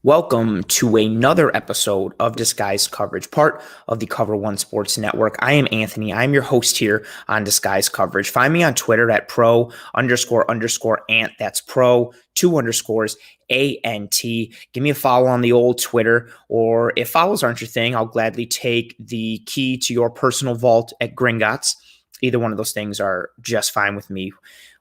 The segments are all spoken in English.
Welcome to another episode of Disguised Coverage, part of the Cover One Sports Network. I am Anthony. I'm your host here on Disguised Coverage. Find me on Twitter at pro__ant. That's pro_ANT. Give me a follow on the old Twitter, or if follows aren't your thing, I'll gladly take the key to your personal vault at Gringotts. Either one of those things are just fine with me.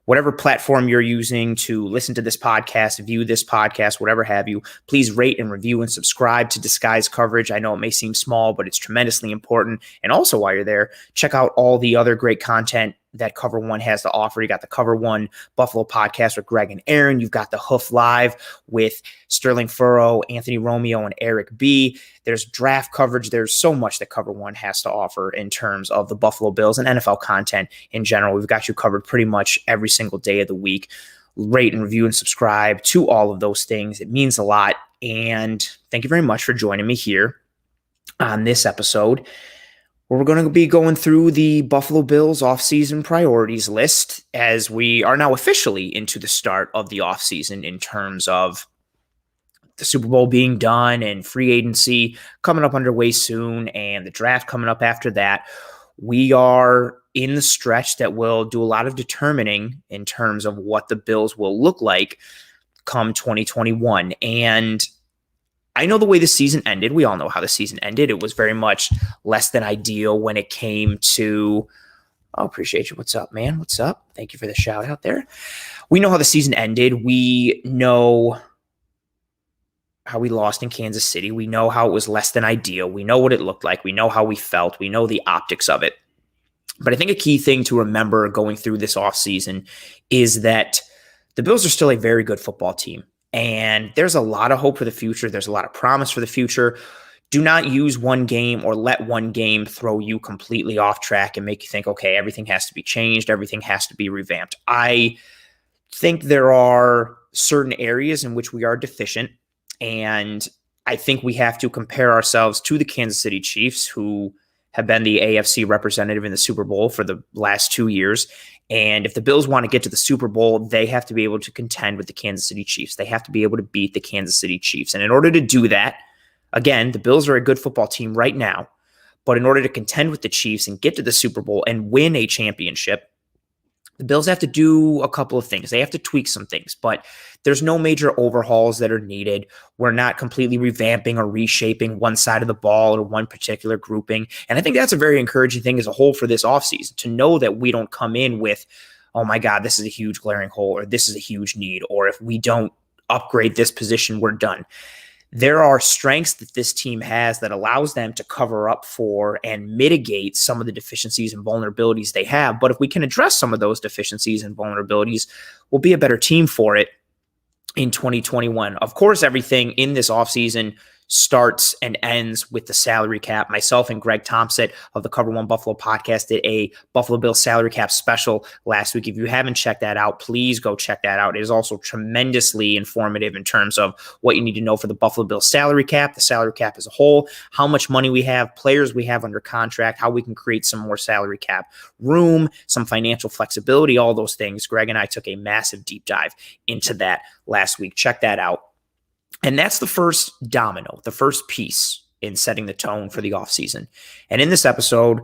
Whatever platform you're using to listen to this podcast, view this podcast, whatever have you, please rate and review and subscribe to Disguised Coverage. I know it may seem small, but it's tremendously important. And also while you're there, check out all the other great content that Cover One has to offer. You got the Cover One Buffalo podcast with Greg and Aaron. You've got the Hoof Live with Sterling Furrow, Anthony Romeo, and Eric B. There's draft coverage. There's so much that Cover One has to offer in terms of the Buffalo Bills and NFL content in general. We've got you covered pretty much every single day of the week. Rate and review and subscribe to all of those things. It means a lot. And thank you very much for joining me here on this episode, where we're going to be going through the Buffalo Bills offseason priorities list, as we are now officially into the start of the offseason in terms of the Super Bowl being done and free agency coming up underway soon and the draft coming up after that. We are in the stretch that will do a lot of determining in terms of what the Bills will look like come 2021. And I know the way the season ended. We all know how the season ended. It was very much less than ideal when it came to, oh, appreciate you. What's up, man? What's up? Thank you for the shout out there. We know how the season ended. We know how we lost in Kansas City. We know how it was less than ideal. We know what it looked like. We know how we felt. We know the optics of it. But I think a key thing to remember going through this offseason is that the Bills are still a very good football team. And there's a lot of hope for the future. There's a lot of promise for the future. Do not use one game or let one game throw you completely off track and make you think, okay, everything has to be changed. Everything has to be revamped. I think there are certain areas in which we are deficient. And I think we have to compare ourselves to the Kansas City Chiefs, who have been the AFC representative in the Super Bowl for the last 2 years. And if the Bills want to get to the Super Bowl, they have to be able to contend with the Kansas City Chiefs. They have to be able to beat the Kansas City Chiefs. And in order to do that, again, the Bills are a good football team right now. But in order to contend with the Chiefs and get to the Super Bowl and win a championship, the Bills have to do a couple of things. They have to tweak some things, but there's no major overhauls that are needed. We're not completely revamping or reshaping one side of the ball or one particular grouping. And I think that's a very encouraging thing as a whole for this offseason, to know that we don't come in with, oh my God, this is a huge glaring hole, or this is a huge need, or if we don't upgrade this position, we're done. There are strengths that this team has that allows them to cover up for and mitigate some of the deficiencies and vulnerabilities they have. But if we can address some of those deficiencies and vulnerabilities, we'll be a better team for it in 2021. Of course, everything in this offseason starts and ends with the salary cap. Myself and Greg Thompson of the Cover One Buffalo podcast did a Buffalo Bills salary cap special last week. If you haven't checked that out, please go check that out. It is also tremendously informative in terms of what you need to know for the Buffalo Bills salary cap, the salary cap as a whole, how much money we have, players we have under contract, how we can create some more salary cap room, some financial flexibility, all those things. Greg and I took a massive deep dive into that last week. Check that out. And that's the first domino, the first piece in setting the tone for the offseason. And in this episode,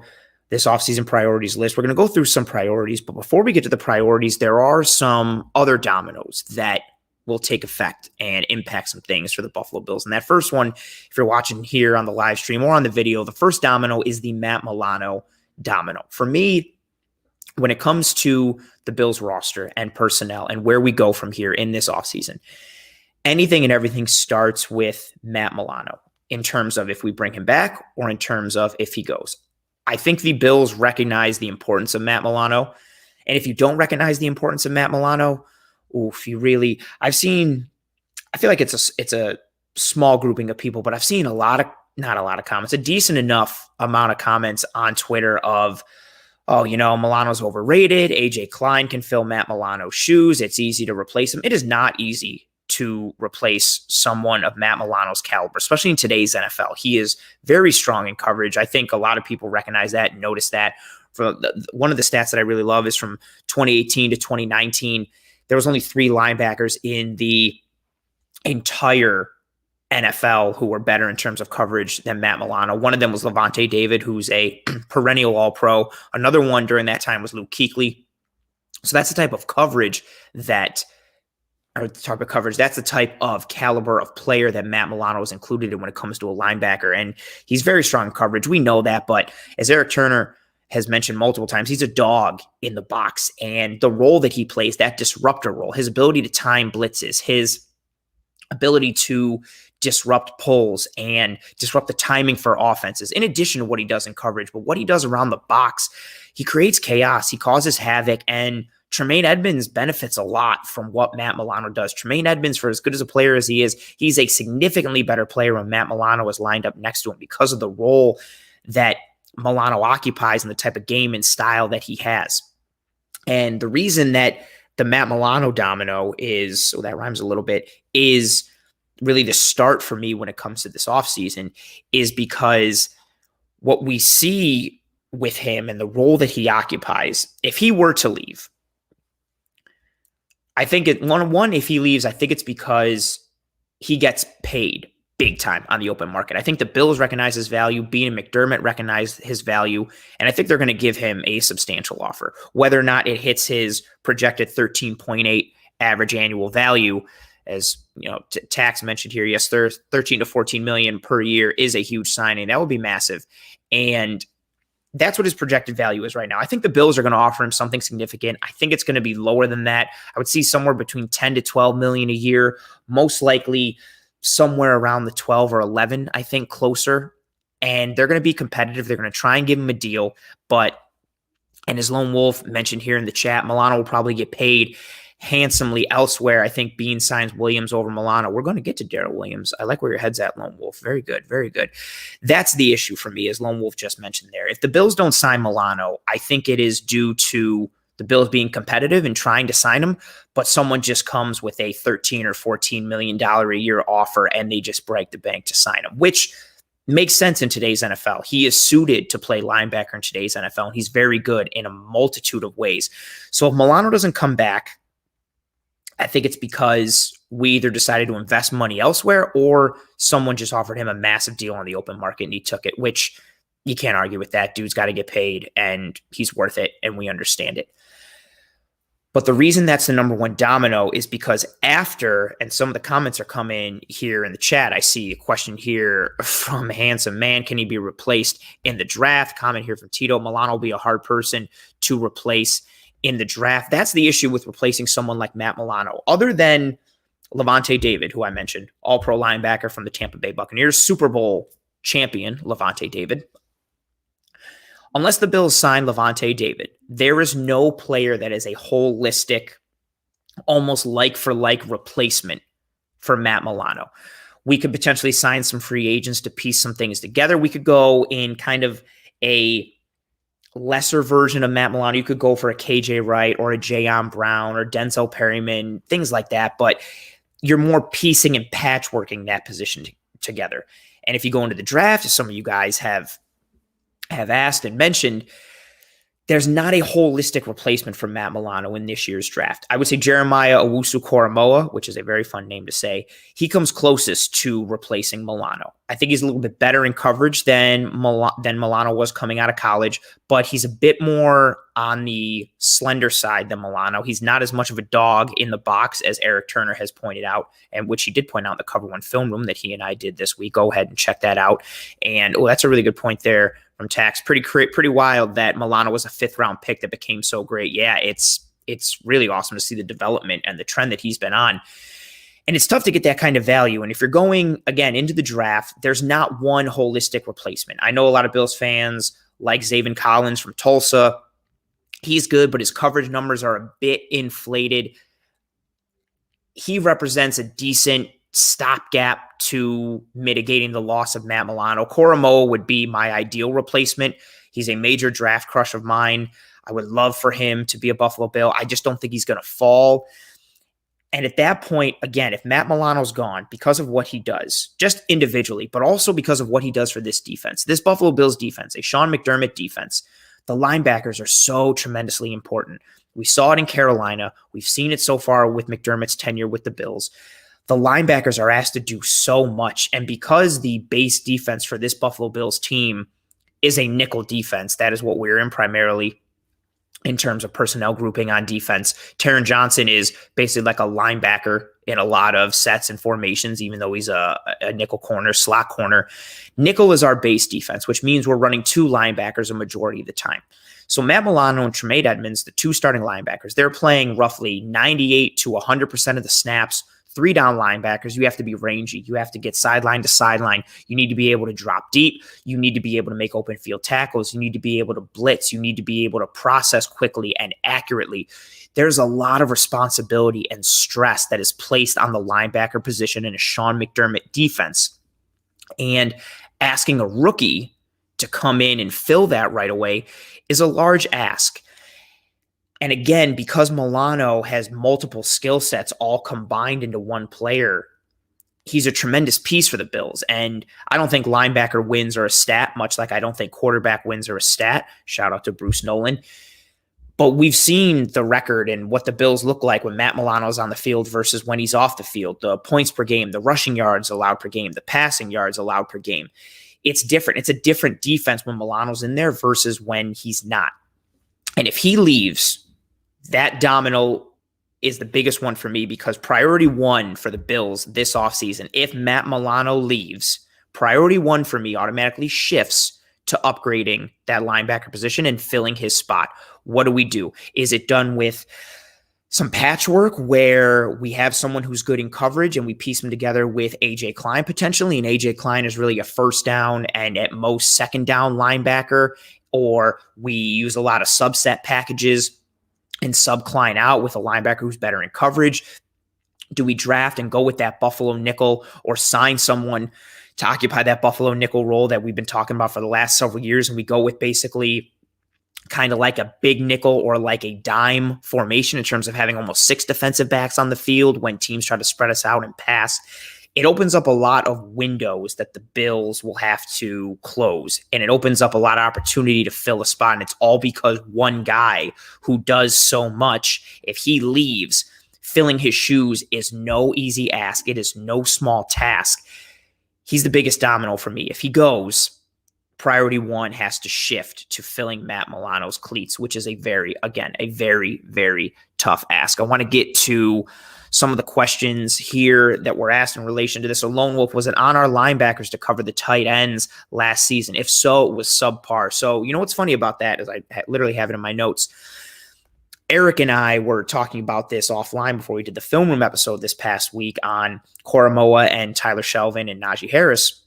this offseason priorities list, we're going to go through some priorities. But before we get to the priorities, there are some other dominoes that will take effect and impact some things for the Buffalo Bills. And that first one, if you're watching here on the live stream or on the video, the first domino is the Matt Milano domino. For me, when it comes to the Bills roster and personnel and where we go from here in this offseason, anything and everything starts with Matt Milano in terms of if we bring him back or in terms of if he goes. I think the Bills recognize the importance of Matt Milano. And if you don't recognize the importance of Matt Milano, I feel like it's a small grouping of people, but I've seen not a lot of comments, a decent enough amount of comments on Twitter of, oh, Milano's overrated. AJ Klein can fill Matt Milano's shoes. It's easy to replace him. It is not easy to replace someone of Matt Milano's caliber, especially in today's NFL. He is very strong in coverage. I think a lot of people recognize that and notice that. One of the stats that I really love is from 2018 to 2019. There was only 3 linebackers in the entire NFL who were better in terms of coverage than Matt Milano. One of them was Levante David, who's a perennial All-Pro. Another one during that time was Luke Kuechly. So that's the type of coverage that's the type of caliber of player that Matt Milano is included in when it comes to a linebacker. And he's very strong in coverage. We know that. But as Eric Turner has mentioned multiple times, he's a dog in the box. And the role that he plays, that disruptor role, his ability to time blitzes, his ability to disrupt pulls and disrupt the timing for offenses, in addition to what he does in coverage, but what he does around the box, he creates chaos, he causes havoc, and Tremaine Edmunds benefits a lot from what Matt Milano does. Tremaine Edmunds, for as good as a player as he is, he's a significantly better player when Matt Milano is lined up next to him because of the role that Milano occupies and the type of game and style that he has. And the reason that the Matt Milano domino is, that rhymes a little bit, is really the start for me when it comes to this offseason, is because what we see with him and the role that he occupies, if he were to leave, I think if he leaves, I think it's because he gets paid big time on the open market. I think the Bills recognize his value. Beane and McDermott recognize his value. And I think they're going to give him a substantial offer. Whether or not it hits his projected 13.8 average annual value, as Tax mentioned here, yes, there's 13 to 14 million per year is a huge signing. That would be massive. And that's what his projected value is right now. I think the Bills are going to offer him something significant. I think it's going to be lower than that. I would see somewhere between 10 to 12 million a year, most likely somewhere around the 12 or 11, I think, closer. And they're going to be competitive. They're going to try and give him a deal. And as Lone Wolf mentioned here in the chat, Milano will probably get paid handsomely elsewhere. I think Beane signs Williams over Milano. We're going to get to Daryl Williams. I like where your head's at, Lone Wolf. Very good. Very good. That's the issue for me, as Lone Wolf just mentioned there. If the Bills don't sign Milano, I think it is due to the Bills being competitive and trying to sign him, but someone just comes with a $13 or $14 million a year offer and they just break the bank to sign him, which makes sense in today's NFL. He is suited to play linebacker in today's NFL, and he's very good in a multitude of ways. So if Milano doesn't come back, I think it's because we either decided to invest money elsewhere or someone just offered him a massive deal on the open market and he took it, which you can't argue with that. Dude's got to get paid and he's worth it, and we understand it. But the reason that's the number one domino is because after, and some of the comments are coming here in the chat. I see a question here from Handsome Man. Can he be replaced in the draft? Comment here from Tito. Milano will be a hard person to replace in the draft. That's the issue with replacing someone like Matt Milano. Other than Levante David, who I mentioned, all-pro linebacker from the Tampa Bay Buccaneers, Super Bowl champion Levante David. Unless the Bills sign Levante David, there is no player that is a holistic, almost like-for-like replacement for Matt Milano. We could potentially sign some free agents to piece some things together. We could go in kind of a lesser version of Matt Milano. You could go for a KJ Wright or a Jayon Brown or Denzel Perryman, things like that. But you're more piecing and patchworking that position together. And if you go into the draft, as some of you guys have asked and mentioned, there's not a holistic replacement for Matt Milano in this year's draft. I would say Jeremiah Owusu-Koramoah, which is a very fun name to say, he comes closest to replacing Milano. I think he's a little bit better in coverage than Milano was coming out of college, but he's a bit more on the slender side than Milano. He's not as much of a dog in the box as Eric Turner has pointed out, and which he did point out in the Cover One film room that he and I did this week. Go ahead and check that out. And that's a really good point there from Tax. Pretty wild that Milano was a 5th-round pick that became so great. Yeah, it's really awesome to see the development and the trend that he's been on. And it's tough to get that kind of value. And if you're going, again, into the draft, there's not one holistic replacement. I know a lot of Bills fans like Zaven Collins from Tulsa. He's good, but his coverage numbers are a bit inflated. He represents a decent stopgap to mitigating the loss of Matt Milano. Koramoah would be my ideal replacement. He's a major draft crush of mine. I would love for him to be a Buffalo Bill. I just don't think he's going to fall. And at that point, again, if Matt Milano's gone because of what he does, just individually, but also because of what he does for this defense, this Buffalo Bills defense, a Sean McDermott defense, the linebackers are so tremendously important. We saw it in Carolina. We've seen it so far with McDermott's tenure with the Bills. the linebackers are asked to do so much. And because the base defense for this Buffalo Bills team is a nickel defense, that is what we're in primarily in terms of personnel grouping on defense. Taron Johnson is basically like a linebacker in a lot of sets and formations, even though he's a nickel corner, slot corner. Nickel is our base defense, which means we're running two linebackers a majority of the time. So Matt Milano and Tremaine Edmonds, the two starting linebackers, they're playing roughly 98 to 100% of the snaps. 3 down linebackers, you have to be rangy. You have to get sideline to sideline. You need to be able to drop deep. You need to be able to make open field tackles. You need to be able to blitz. You need to be able to process quickly and accurately. There's a lot of responsibility and stress that is placed on the linebacker position in a Sean McDermott defense. And asking a rookie to come in and fill that right away is a large ask. And again, because Milano has multiple skill sets all combined into one player, he's a tremendous piece for the Bills. And I don't think linebacker wins are a stat, much like I don't think quarterback wins are a stat. Shout out to Bruce Nolan. But we've seen the record and what the Bills look like when Matt Milano's on the field versus when he's off the field. The points per game, the rushing yards allowed per game, the passing yards allowed per game. It's different. It's a different defense when Milano's in there versus when he's not. And if he leaves, that domino is the biggest one for me, because priority one for the Bills this offseason, if Matt Milano leaves, priority one for me automatically shifts to upgrading that linebacker position and filling his spot. What do? Is it done with some patchwork where we have someone who's good in coverage and we piece them together with A.J. Klein potentially, and A.J. Klein is really a first down and at most second down linebacker, or we use a lot of subset packages and sub Klein out with a linebacker who's better in coverage? Do we draft and go with that Buffalo nickel, or sign someone to occupy that Buffalo nickel role that we've been talking about for the last several years, and we go with basically kind of like a big nickel or like a dime formation in terms of having almost 6 defensive backs on the field when teams try to spread us out and pass? It opens up a lot of windows that the Bills will have to close, and it opens up a lot of opportunity to fill a spot. And it's all because one guy who does so much, if he leaves, filling his shoes is no easy ask. It is no small task. He's the biggest domino for me. If he goes, priority one has to shift to filling Matt Milano's cleats, which is a very, very tough ask. I want to get to some of the questions here that were asked in relation to this. So Lone Wolf, was it on our linebackers to cover the tight ends last season? If so, it was subpar. So you know what's funny about that is I literally have it in my notes. Eric and I were talking about this offline before we did the film room episode this past week on Koromoa and Tyler Shelvin and Najee Harris,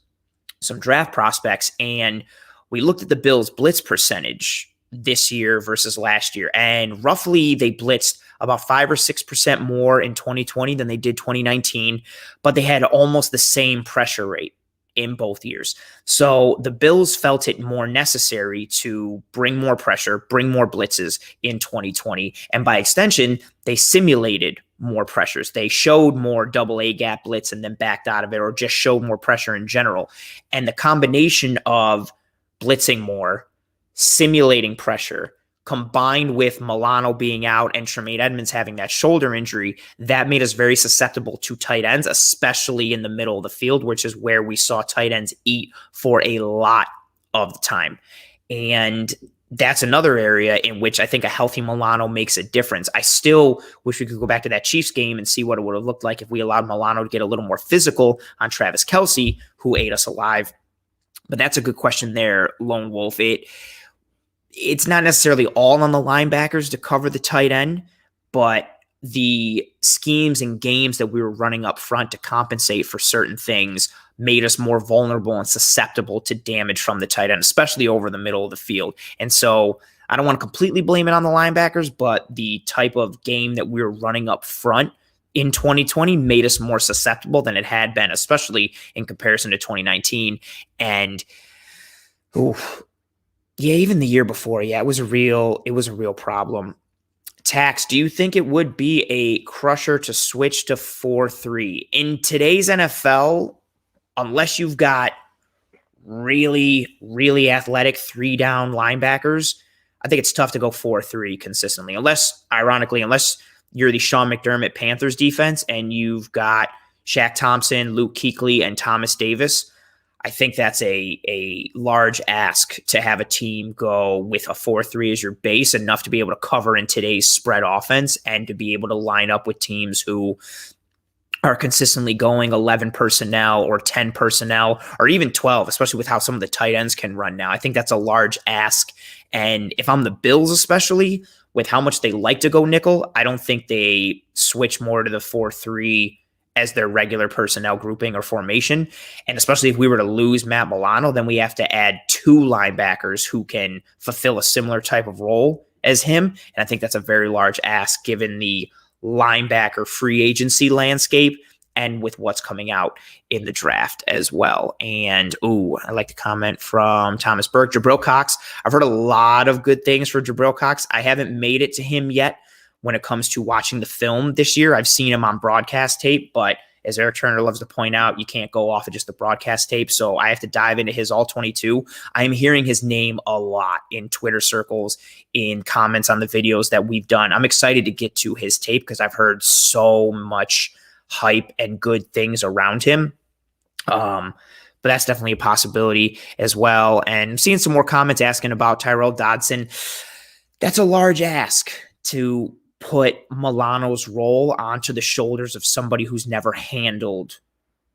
some draft prospects, and we looked at the Bills' blitz percentage this year versus last year, and roughly they blitzed about 5 or 6% more in 2020 than they did 2019, but they had almost the same pressure rate in both years. So the Bills felt it more necessary to bring more pressure, bring more blitzes in 2020, and by extension, they simulated more pressures. They showed more double A gap blitz and then backed out of it, or just showed more pressure in general. And the combination of blitzing more, simulating pressure, combined with Milano being out and Tremaine Edmonds having that shoulder injury, that made us very susceptible to tight ends, especially in the middle of the field, which is where we saw tight ends eat for a lot of the time. And that's another area in which I think a healthy Milano makes a difference. I still wish we could go back to that Chiefs game and see what it would have looked like if we allowed Milano to get a little more physical on Travis Kelce, who ate us alive. But that's a good question there, Lone Wolf. It's not necessarily all on the linebackers to cover the tight end, but the schemes and games that we were running up front to compensate for certain things made us more vulnerable and susceptible to damage from the tight end, especially over the middle of the field. And so I don't want to completely blame it on the linebackers, but the type of game that we were running up front in 2020 made us more susceptible than it had been, especially in comparison to 2019. And yeah, even the year before, it was a real problem. Tax, do you think it would be a crusher to switch to 4-3? In today's NFL, unless you've got really, really athletic 3-down linebackers, I think it's tough to go 4-3 consistently. Unless you're the Sean McDermott Panthers defense and you've got Shaq Thompson, Luke Kuechly, and Thomas Davis, I think that's a large ask to have a team go with a 4-3 as your base, enough to be able to cover in today's spread offense and to be able to line up with teams who are consistently going 11 personnel or 10 personnel or even 12, especially with how some of the tight ends can run now. I think that's a large ask. And if I'm the Bills, especially with how much they like to go nickel, I don't think they switch more to the 4-3 as their regular personnel grouping or formation. And especially if we were to lose Matt Milano, then we have to add 2 linebackers who can fulfill a similar type of role as him. And I think that's a very large ask given the linebacker free agency landscape and with what's coming out in the draft as well. And, I like the comment from Thomas Burke. Jabril Cox, I've heard a lot of good things for Jabril Cox. I haven't made it to him yet when it comes to watching the film this year. I've seen him on broadcast tape, but as Eric Turner loves to point out, you can't go off of just the broadcast tape. So I have to dive into his all 22. I am hearing his name a lot in Twitter circles, in comments on the videos that we've done. I'm excited to get to his tape because I've heard so much hype and good things around him. But that's definitely a possibility as well. And I'm seeing some more comments asking about Tyrel Dodson. That's a large ask to put Milano's role onto the shoulders of somebody who's never handled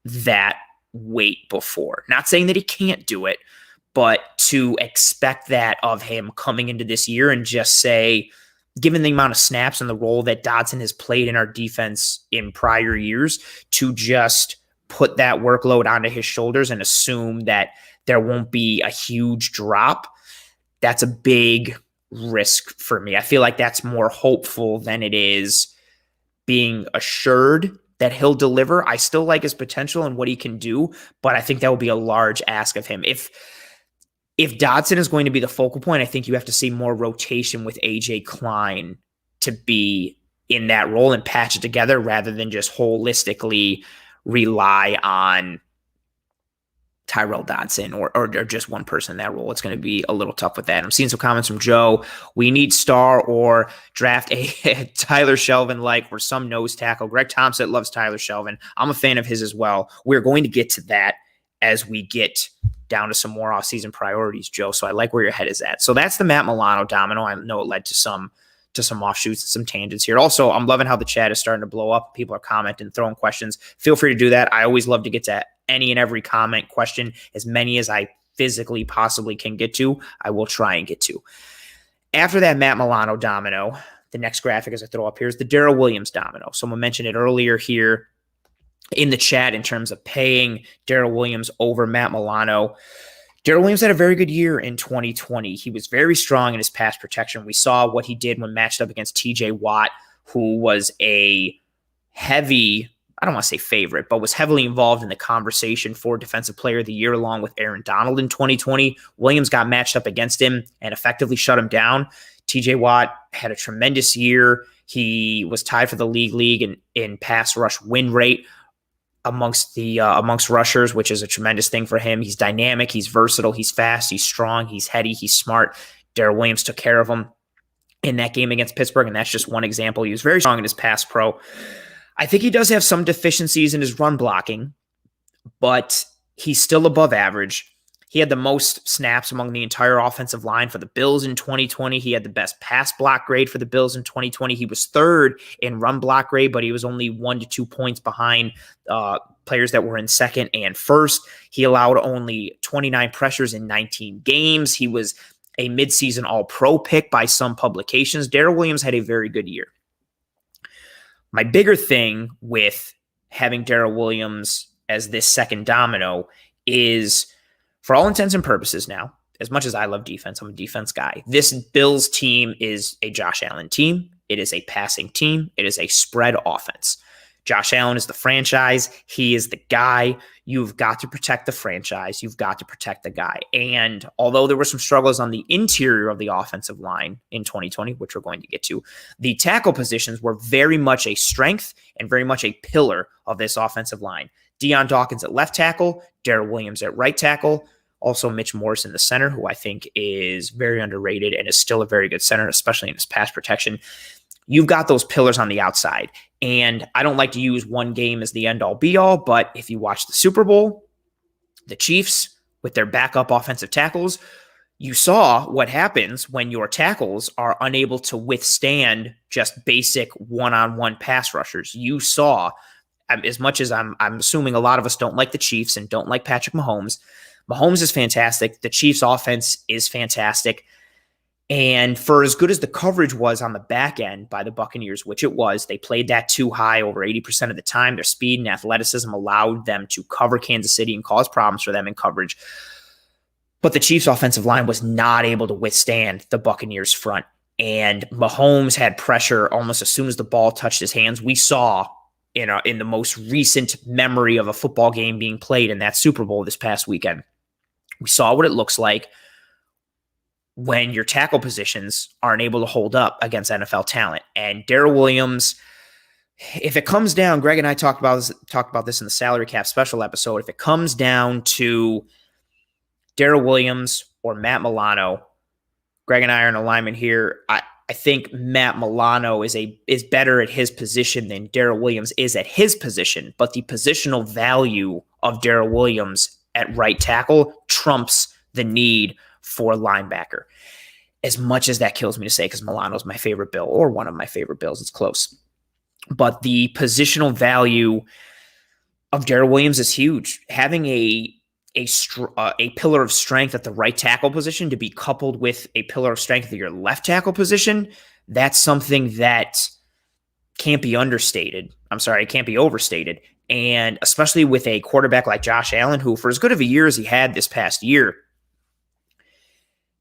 that weight before. Not saying that he can't do it, but to expect that of him coming into this year and just say, given the amount of snaps and the role that Dodson has played in our defense in prior years, to just put that workload onto his shoulders and assume that there won't be a huge drop, that's a big risk for me. I feel like that's more hopeful than it is being assured that he'll deliver. I still like his potential and what he can do, but I think that will be a large ask of him. If Dodson is going to be the focal point, I think you have to see more rotation with AJ Klein to be in that role and patch it together rather than just holistically rely on Tyrel Dodson or just one person in that role. It's going to be a little tough with that. I'm seeing some comments from Joe. We need star or draft a Tyler Shelvin or some nose tackle. Greg Thompson loves Tyler Shelvin. I'm a fan of his as well. We're going to get to that as we get down to some more offseason priorities, Joe. So I like where your head is at. So that's the Matt Milano domino. I know it led to some offshoots and some tangents here. Also, I'm loving how the chat is starting to blow up. People are commenting, throwing questions. Feel free to do that. I always love to get to any and every comment, question, as many as I physically possibly can get to. I will try and get to. After that Matt Milano domino, the next graphic as I throw up here is the Daryl Williams domino. Someone mentioned it earlier here in the chat in terms of paying Daryl Williams over Matt Milano. Daryl Williams had a very good year in 2020. He was very strong in his pass protection. We saw what he did when matched up against TJ Watt, who was a heavy, I don't want to say favorite, but was heavily involved in the conversation for Defensive Player of the Year along with Aaron Donald in 2020. Williams got matched up against him and effectively shut him down. TJ Watt had a tremendous year. He was tied for the league in pass rush win rate amongst rushers, which is a tremendous thing for him. He's dynamic, he's versatile, he's fast, he's strong, he's heady, he's smart. Daryl Williams took care of him in that game against Pittsburgh, and that's just one example. He was very strong in his pass pro. I think he does have some deficiencies in his run blocking, but he's still above average. He had the most snaps among the entire offensive line for the Bills in 2020. He had the best pass block grade for the Bills in 2020. He was third in run block grade, but he was only 1 to 2 points behind players that were in second and first. He allowed only 29 pressures in 19 games. He was a midseason All-Pro pick by some publications. Daryl Williams had a very good year. My bigger thing with having Daryl Williams as this second domino is, for all intents and purposes now, as much as I love defense, I'm a defense guy. This Bills team is a Josh Allen team. It is a passing team. It is a spread offense. Josh Allen is the franchise. He is the guy. You've got to protect the franchise. You've got to protect the guy. And although there were some struggles on the interior of the offensive line in 2020, which we're going to get to, the tackle positions were very much a strength and very much a pillar of this offensive line. Deion Dawkins at left tackle, Daryl Williams at right tackle, also Mitch Morse in the center, who I think is very underrated and is still a very good center, especially in his pass protection. you've got those pillars on the outside. And I don't like to use one game as the end-all be-all, but if you watch the Super Bowl, the Chiefs with their backup offensive tackles, you saw what happens when your tackles are unable to withstand just basic one-on-one pass rushers. You saw, as much as I'm assuming a lot of us don't like the Chiefs and don't like Patrick Mahomes, Mahomes is fantastic. The Chiefs offense is fantastic. And for as good as the coverage was on the back end by the Buccaneers, which it was, they played that too high over 80% of the time. Their speed and athleticism allowed them to cover Kansas City and cause problems for them in coverage. But the Chiefs' offensive line was not able to withstand the Buccaneers' front. And Mahomes had pressure almost as soon as the ball touched his hands. We saw in the most recent memory of a football game being played in that Super Bowl this past weekend, we saw what it looks like when your tackle positions aren't able to hold up against NFL talent. And Daryl Williams, if it comes down, Greg and I talked about this in the salary cap special episode, if it comes down to Daryl Williams or Matt Milano, Greg and I are in alignment here. I think Matt Milano is better at his position than Daryl Williams is at his position, but the positional value of Daryl Williams at right tackle trumps the need for linebacker. As much as that kills me to say, because Milano's my favorite Bill, or one of my favorite Bills, it's close. But the positional value of Daryl Williams is huge. Having a pillar of strength at the right tackle position to be coupled with a pillar of strength at your left tackle position, that's something that can't be understated. I'm sorry, it can't be overstated. And especially with a quarterback like Josh Allen, who for as good of a year as he had this past year,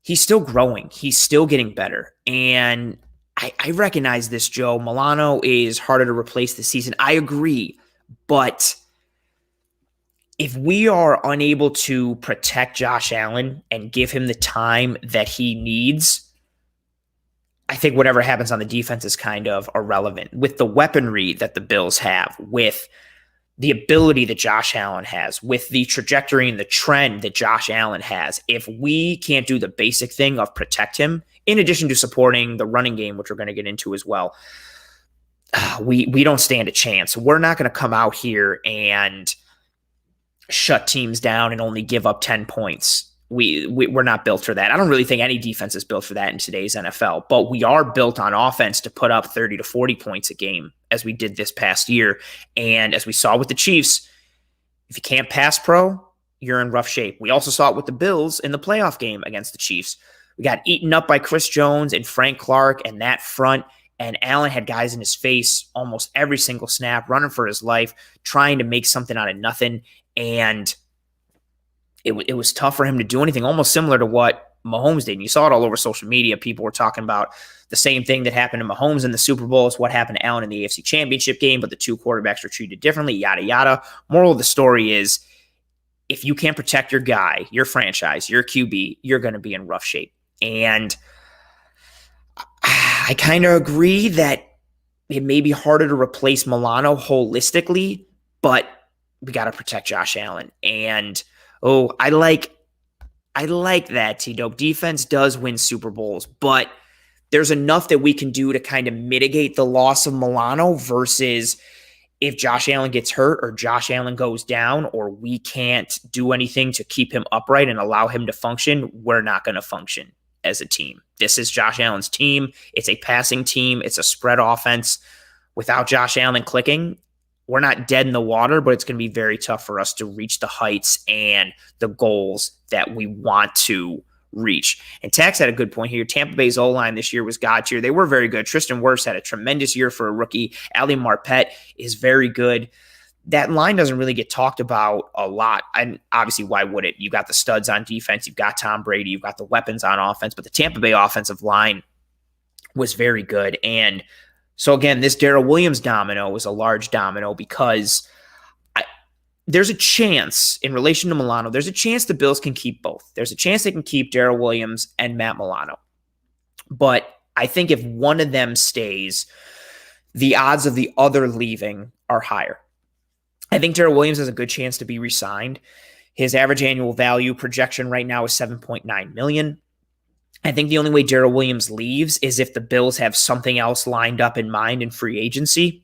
he's still growing. He's still getting better. And I recognize this, Joe. Milano is harder to replace this season. I agree. But if we are unable to protect Josh Allen and give him the time that he needs, I think whatever happens on the defense is kind of irrelevant. With the weaponry that the Bills have, with the ability that Josh Allen has, with the trajectory and the trend that Josh Allen has, if we can't do the basic thing of protect him, in addition to supporting the running game, which we're going to get into as well, we don't stand a chance. We're not going to come out here and shut teams down and only give up 10 points. We're not built for that. I don't really think any defense is built for that in today's NFL, but we are built on offense to put up 30 to 40 points a game, as we did this past year. And as we saw with the Chiefs, if you can't pass pro, you're in rough shape. We also saw it with the Bills in the playoff game against the Chiefs. We got eaten up by Chris Jones and Frank Clark and that front, and Allen had guys in his face almost every single snap, running for his life, trying to make something out of nothing. And it was tough for him to do anything, almost similar to what Mahomes did. And you saw it all over social media. People were talking about the same thing that happened to Mahomes in the Super Bowl is what happened to Allen in the AFC Championship game, but the two quarterbacks were treated differently, yada, yada. Moral of the story is, if you can't protect your guy, your franchise, your QB, you're going to be in rough shape. And I kind of agree that it may be harder to replace Milano holistically, but we got to protect Josh Allen. And I like that, T-Dope. Defense does win Super Bowls, but there's enough that we can do to kind of mitigate the loss of Milano versus if Josh Allen gets hurt or Josh Allen goes down or we can't do anything to keep him upright and allow him to function, we're not going to function as a team. This is Josh Allen's team. It's a passing team. It's a spread offense. Without Josh Allen clicking, we're not dead in the water, but it's going to be very tough for us to reach the heights and the goals that we want to reach. And Tax had a good point here. Tampa Bay's O-line this year was God tier. They were very good. Tristan Wirfs had a tremendous year for a rookie. Ali Marpet is very good. That line doesn't really get talked about a lot. And obviously, why would it? You got the studs on defense. You've got Tom Brady. You've got the weapons on offense. But the Tampa Bay offensive line was very good. And so again, this Daryl Williams domino was a large domino because there's a chance in relation to Milano, there's a chance the Bills can keep both. There's a chance they can keep Daryl Williams and Matt Milano. But I think if one of them stays, the odds of the other leaving are higher. I think Daryl Williams has a good chance to be re-signed. His average annual value projection right now is $7.9 million. I think the only way Daryl Williams leaves is if the Bills have something else lined up in mind in free agency.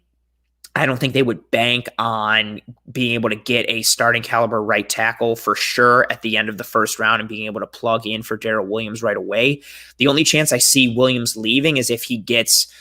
I don't think they would bank on being able to get a starting caliber right tackle for sure at the end of the first round and being able to plug in for Daryl Williams right away. The only chance I see Williams leaving is if he gets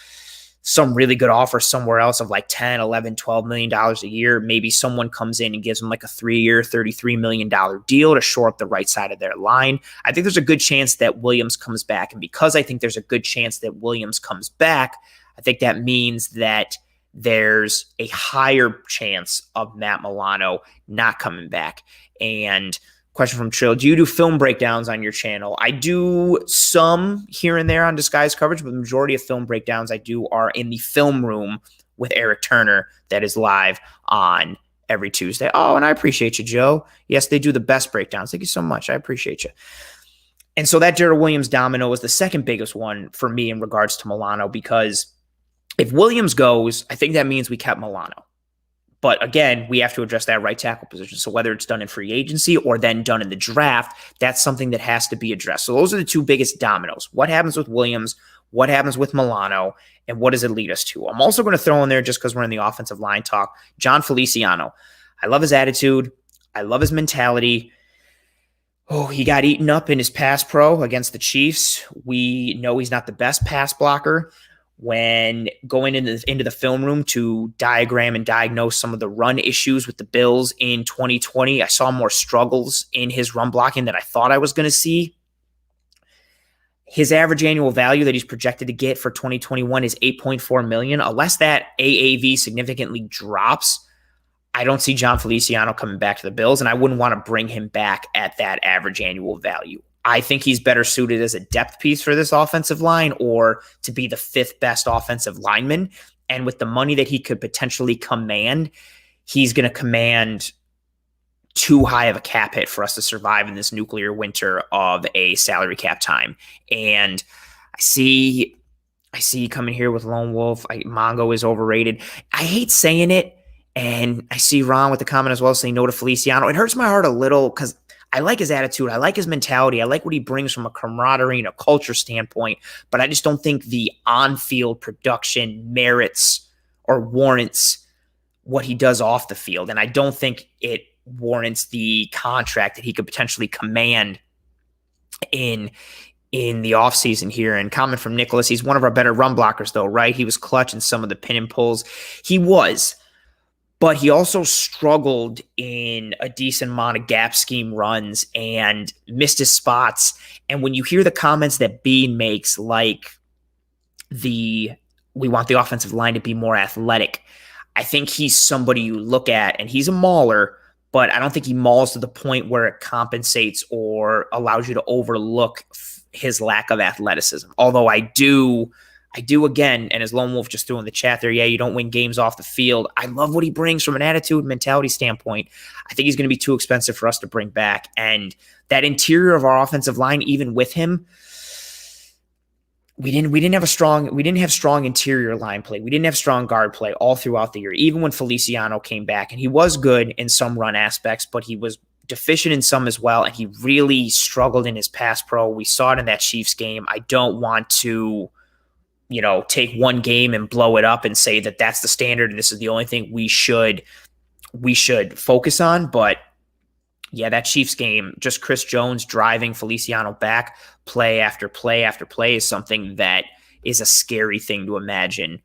some really good offer somewhere else of like 10, 11, $12 million a year. Maybe someone comes in and gives him like a 3-year, $33 million deal to shore up the right side of their line. I think there's a good chance that Williams comes back. And because I think there's a good chance that Williams comes back, I think that means that there's a higher chance of Matt Milano not coming back. And question from Trill, do you do film breakdowns on your channel? I do some here and there on Disguise coverage, but the majority of film breakdowns I do are in the film room with Eric Turner that is live on every Tuesday. Oh, and I appreciate you, Joe. Yes, they do the best breakdowns. Thank you so much. I appreciate you. And so that Daryl Williams domino was the second biggest one for me in regards to Milano, because if Williams goes, I think that means we kept Milano. But again, we have to address that right tackle position. So whether it's done in free agency or then done in the draft, that's something that has to be addressed. So those are the two biggest dominoes. What happens with Williams? What happens with Milano? And what does it lead us to? I'm also going to throw in there, just because we're in the offensive line talk, John Feliciano. I love his attitude. I love his mentality. Oh, he got eaten up in his pass pro against the Chiefs. We know he's not the best pass blocker. When going into the film room to diagram and diagnose some of the run issues with the Bills in 2020, I saw more struggles in his run blocking than I thought I was going to see. His average annual value that he's projected to get for 2021 is $8.4 million. Unless that AAV significantly drops, I don't see John Feliciano coming back to the Bills, and I wouldn't want to bring him back at that average annual value. I think he's better suited as a depth piece for this offensive line, or to be the fifth best offensive lineman. And with the money that he could potentially command, he's going to command too high of a cap hit for us to survive in this nuclear winter of a salary cap time. And I see coming here with Lone Wolf, Mongo is overrated. I hate saying it. And I see Ron with the comment as well saying no to Feliciano. It hurts my heart a little because I like his attitude. I like his mentality. I like what he brings from a camaraderie and a culture standpoint, but I just don't think the on-field production merits or warrants what he does off the field. And I don't think it warrants the contract that he could potentially command in the offseason here. And comment from Nicholas, he's one of our better run blockers though, right? He was clutch in some of the pin and pulls. He was. But he also struggled in a decent amount of gap scheme runs and missed his spots. And when you hear the comments that Bean makes, like we want the offensive line to be more athletic, I think he's somebody you look at, and he's a mauler, but I don't think he mauls to the point where it compensates or allows you to overlook his lack of athleticism. Although I do again, and as Lone Wolf just threw in the chat there, yeah, you don't win games off the field. I love what he brings from an attitude, mentality standpoint. I think he's going to be too expensive for us to bring back. And that interior of our offensive line, even with him, we didn't have strong interior line play. We didn't have strong guard play all throughout the year, even when Feliciano came back. And he was good in some run aspects, but he was deficient in some as well. And he really struggled in his pass pro. We saw it in that Chiefs game. I don't want to take one game and blow it up and say that that's the standard and this is the only thing we should focus on. But yeah, that Chiefs game, just Chris Jones driving Feliciano back play after play after play is something that is a scary thing to imagine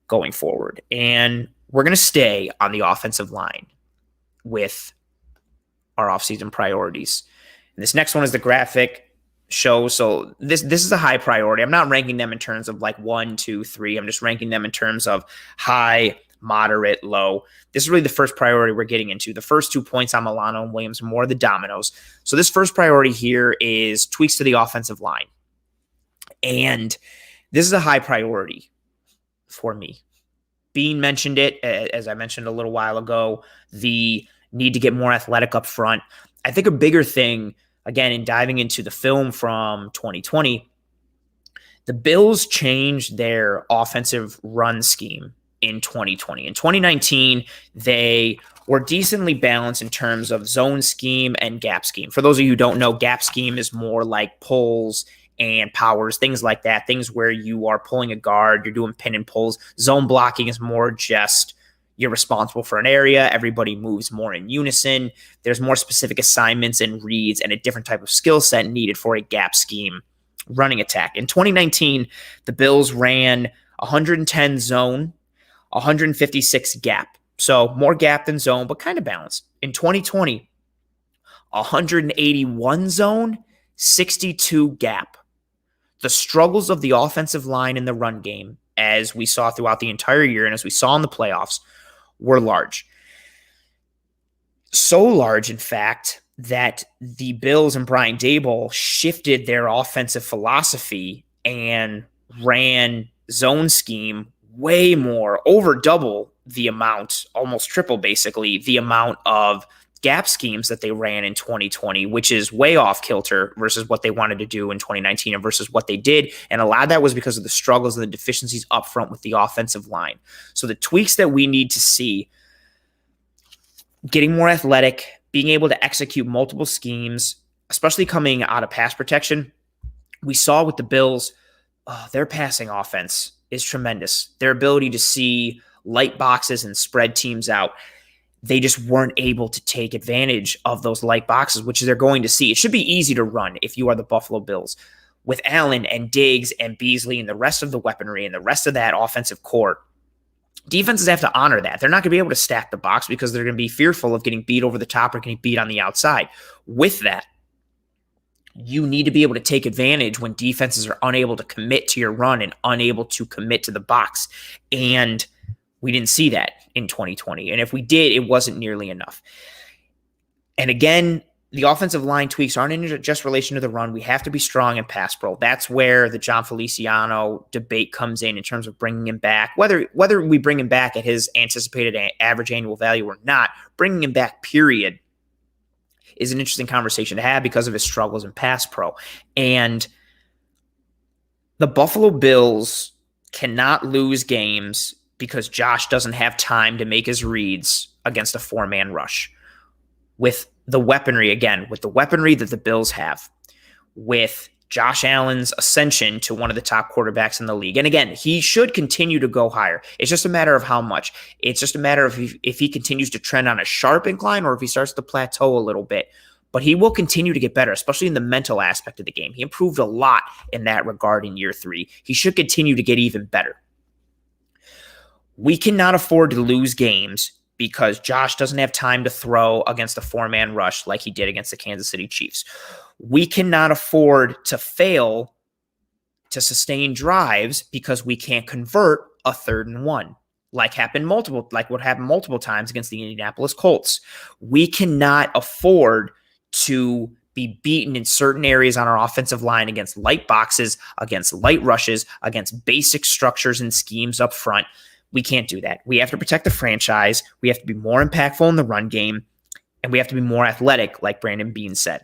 going forward. And we're going to stay on the offensive line with our offseason priorities. And this next one is the graphic show. So this is a high priority. I'm not ranking them in terms of like 1, 2, 3. I'm just ranking them in terms of high, moderate, low. This is really the first priority we're getting into. The first 2 points on Milano and Williams are more the dominoes. So this first priority here is tweaks to the offensive line. And this is a high priority for me. Bean mentioned it, as I mentioned a little while ago, the need to get more athletic up front. I think a bigger thing, again, in diving into the film from 2020, the Bills changed their offensive run scheme in 2020. In 2019, they were decently balanced in terms of zone scheme and gap scheme. For those of you who don't know, gap scheme is more like pulls and powers, things like that, things where you are pulling a guard, you're doing pin and pulls. Zone blocking is more just you're responsible for an area. Everybody moves more in unison. There's more specific assignments and reads and a different type of skill set needed for a gap scheme running attack. In 2019, the Bills ran 110 zone, 156 gap. So more gap than zone, but kind of balanced. In 2020, 181 zone, 62 gap. The struggles of the offensive line in the run game, as we saw throughout the entire year and as we saw in the playoffs, were large. So large, in fact, that the Bills and Brian Daboll shifted their offensive philosophy and ran zone scheme way more, over double the amount, almost triple basically, the amount of gap schemes that they ran in 2020, which is way off kilter versus what they wanted to do in 2019 and versus what they did. And a lot of that was because of the struggles and the deficiencies up front with the offensive line. So the tweaks that we need to see: getting more athletic, being able to execute multiple schemes, especially coming out of pass protection. We saw with the Bills, their passing offense is tremendous. Their ability to see light boxes and spread teams out. They just weren't able to take advantage of those light boxes, which they're going to see. It should be easy to run if you are the Buffalo Bills. With Allen and Diggs and Beasley and the rest of the weaponry and the rest of that offensive core, defenses have to honor that. They're not going to be able to stack the box because they're going to be fearful of getting beat over the top or getting beat on the outside. With that, you need to be able to take advantage when defenses are unable to commit to your run and unable to commit to the box. And we didn't see that in 2020. And if we did, it wasn't nearly enough. And again, the offensive line tweaks aren't in just relation to the run. We have to be strong in pass pro. That's where the John Feliciano debate comes in terms of bringing him back. Whether we bring him back at his anticipated average annual value or not, bringing him back, period, is an interesting conversation to have because of his struggles in pass pro. And the Buffalo Bills cannot lose games because Josh doesn't have time to make his reads against a four-man rush. With the weaponry that the Bills have, with Josh Allen's ascension to one of the top quarterbacks in the league. And again, he should continue to go higher. It's just a matter of how much. It's just a matter of if he continues to trend on a sharp incline or if he starts to plateau a little bit. But he will continue to get better, especially in the mental aspect of the game. He improved a lot in that regard in year 3. He should continue to get even better. We cannot afford to lose games because Josh doesn't have time to throw against a four-man rush like he did against the Kansas City Chiefs. We cannot afford to fail to sustain drives because we can't convert a 3rd and 1, like what happened multiple times against the Indianapolis Colts. We cannot afford to be beaten in certain areas on our offensive line against light boxes, against light rushes, against basic structures and schemes up front. We can't do that. We have to protect the franchise. We have to be more impactful in the run game, and we have to be more athletic, like Brandon Beane said.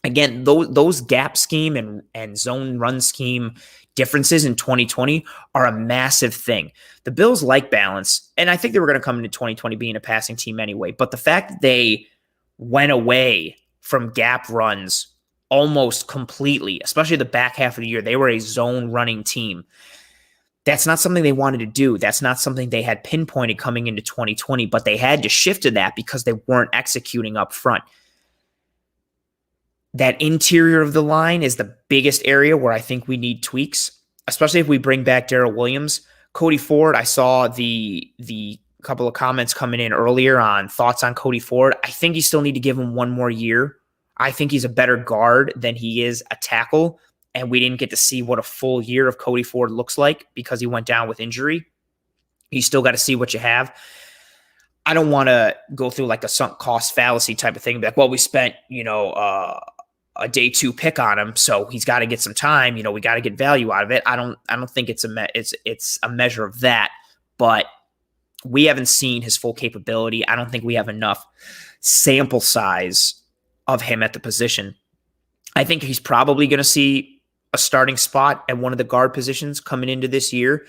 Again, those gap scheme and zone run scheme differences in 2020 are a massive thing. The Bills like balance, and I think they were going to come into 2020 being a passing team anyway, but the fact that they went away from gap runs almost completely, especially the back half of the year, they were a zone running team. That's not something they wanted to do. That's not something they had pinpointed coming into 2020, but they had to shift to that because they weren't executing up front. That interior of the line is the biggest area where I think we need tweaks, especially if we bring back Daryl Williams. Cody Ford, I saw the couple of comments coming in earlier on thoughts on Cody Ford. I think you still need to give him one more year. I think he's a better guard than he is a tackle. And we didn't get to see what a full year of Cody Ford looks like because he went down with injury. You still got to see what you have. I don't want to go through like a sunk cost fallacy type of thing. Like, well, we spent, a day 2 pick on him, so he's got to get some time. We got to get value out of it. I don't think it's a measure of that, but we haven't seen his full capability. I don't think we have enough sample size of him at the position. I think he's probably going to see a starting spot at one of the guard positions coming into this year.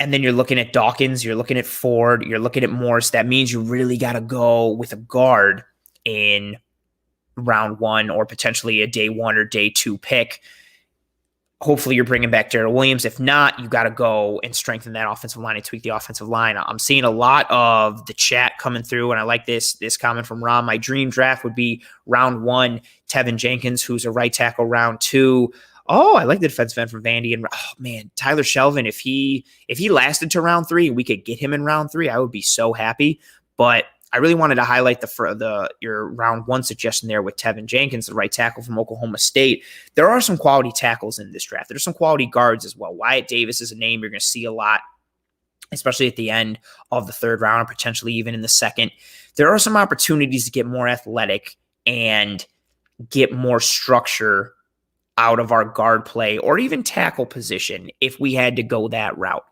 And then you're looking at Dawkins, you're looking at Ford, you're looking at Morse. That means you really got to go with a guard in round 1 or potentially a day 1 or day 2 pick. hopefully you're bringing back Daryl Williams. If not, you got to go and strengthen that offensive line and tweak the offensive line. I'm seeing a lot of the chat coming through, and I like this comment from Ron. My dream draft would be round 1, Tevin Jenkins, who's a right tackle, round 2. Oh, I like the defensive end from Vandy. And oh man, Tyler Shelvin, if he lasted to round 3 and we could get him in round 3, I would be so happy. But I really wanted to highlight your round 1 suggestion there with Tevin Jenkins, the right tackle from Oklahoma State. There are some quality tackles in this draft. There's some quality guards as well. Wyatt Davis is a name you're going to see a lot, especially at the end of the 3rd round and potentially even in the 2nd. There are some opportunities to get more athletic and get more structure out of our guard play or even tackle position if we had to go that route.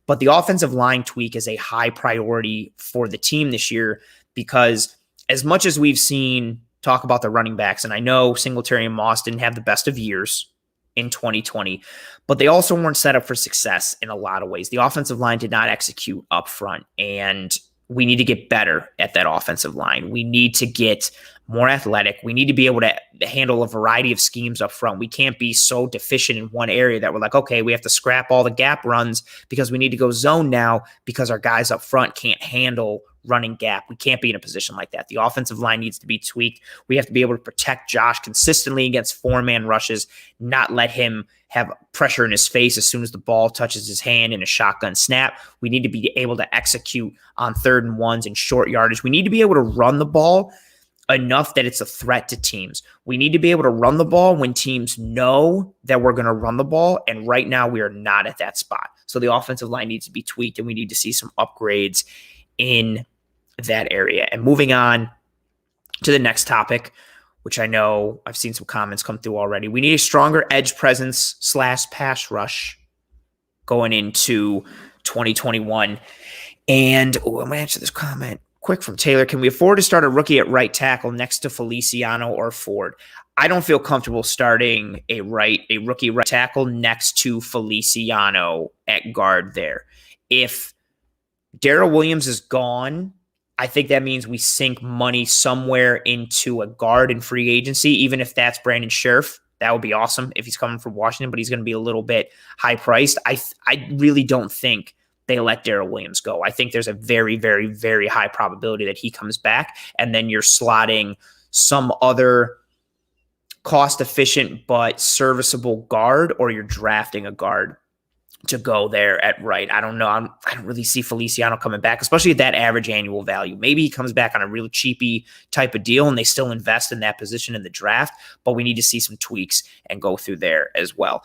But the offensive line tweak is a high priority for the team this year because as much as we've seen talk about the running backs, and I know Singletary and Moss didn't have the best of years in 2020, but they also weren't set up for success in a lot of ways. The offensive line did not execute up front, and we need to get better at that offensive line. We need to get more athletic. We need to be able to handle a variety of schemes up front. We can't be so deficient in one area that we're like, okay, we have to scrap all the gap runs because we need to go zone now because our guys up front can't handle running gap. We can't be in a position like that. The offensive line needs to be tweaked. We have to be able to protect Josh consistently against 4-man rushes, not let him have pressure in his face as soon as the ball touches his hand in a shotgun snap. We need to be able to execute on 3rd and 1s and short yardage. We need to be able to run the ball enough that it's a threat to teams. We need to be able to run the ball when teams know that we're going to run the ball, and right now we are not at that spot. So the offensive line needs to be tweaked, and we need to see some upgrades in that area. And moving on to the next topic, which I know I've seen some comments come through already. We need a stronger edge presence / pass rush going into 2021. And I'm going to answer this comment quick from Taylor. Can we afford to start a rookie at right tackle next to Feliciano or Ford? I don't feel comfortable starting a rookie right tackle next to Feliciano at guard there. If Daryl Williams is gone, I think that means we sink money somewhere into a guard in free agency, even if that's Brandon Scherf. That would be awesome if he's coming from Washington, but he's going to be a little bit high priced. I really don't think they let Daryl Williams go. I think there's a very, very, very high probability that he comes back, and then you're slotting some other cost-efficient but serviceable guard, or you're drafting a guard to go there at right. I don't know. I don't really see Feliciano coming back, especially at that average annual value. Maybe he comes back on a real cheapy type of deal and they still invest in that position in the draft, but we need to see some tweaks and go through there as well.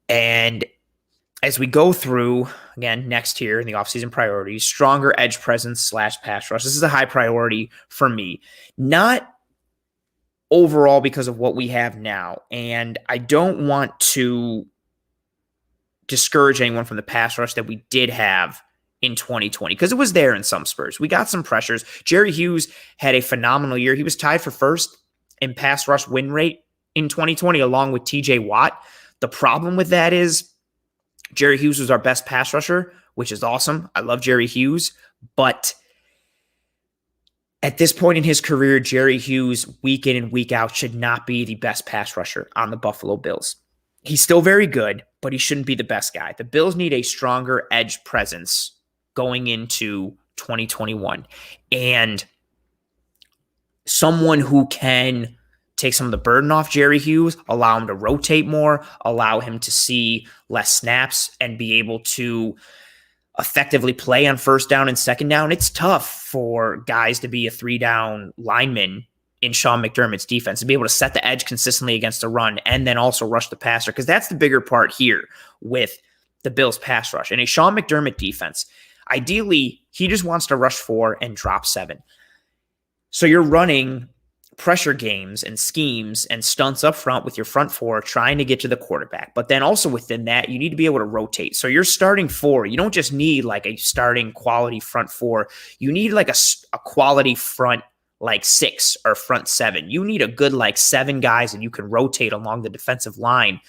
And as we go through, again, next here in the offseason priorities, stronger edge presence / pass rush. This is a high priority for me. Not overall because of what we have now. And I don't want to discourage anyone from the pass rush that we did have in 2020 because it was there in some spurts. We got some pressures. Jerry Hughes had a phenomenal year. He was tied for first in pass rush win rate in 2020 along with TJ Watt. The problem with that is Jerry Hughes was our best pass rusher, which is awesome. I love Jerry Hughes, but at this point in his career, Jerry Hughes week in and week out should not be the best pass rusher on the Buffalo Bills. He's still very good, but he shouldn't be the best guy. The Bills need a stronger edge presence going into 2021 and someone who can take some of the burden off Jerry Hughes, allow him to rotate more, allow him to see less snaps and be able to effectively play on first down and second down. It's tough for guys to be a 3-down lineman in Sean McDermott's defense to be able to set the edge consistently against the run and then also rush the passer, because that's the bigger part here with the Bills pass rush. And a Sean McDermott defense, ideally, he just wants to rush 4 and drop 7. So you're running pressure games and schemes and stunts up front with your front 4 trying to get to the quarterback. But then also within that, you need to be able to rotate. So you're starting 4. You don't just need like a starting quality front 4. You need like a quality front like 6 or front 7. You need a good like 7 guys that you can rotate along the defensive line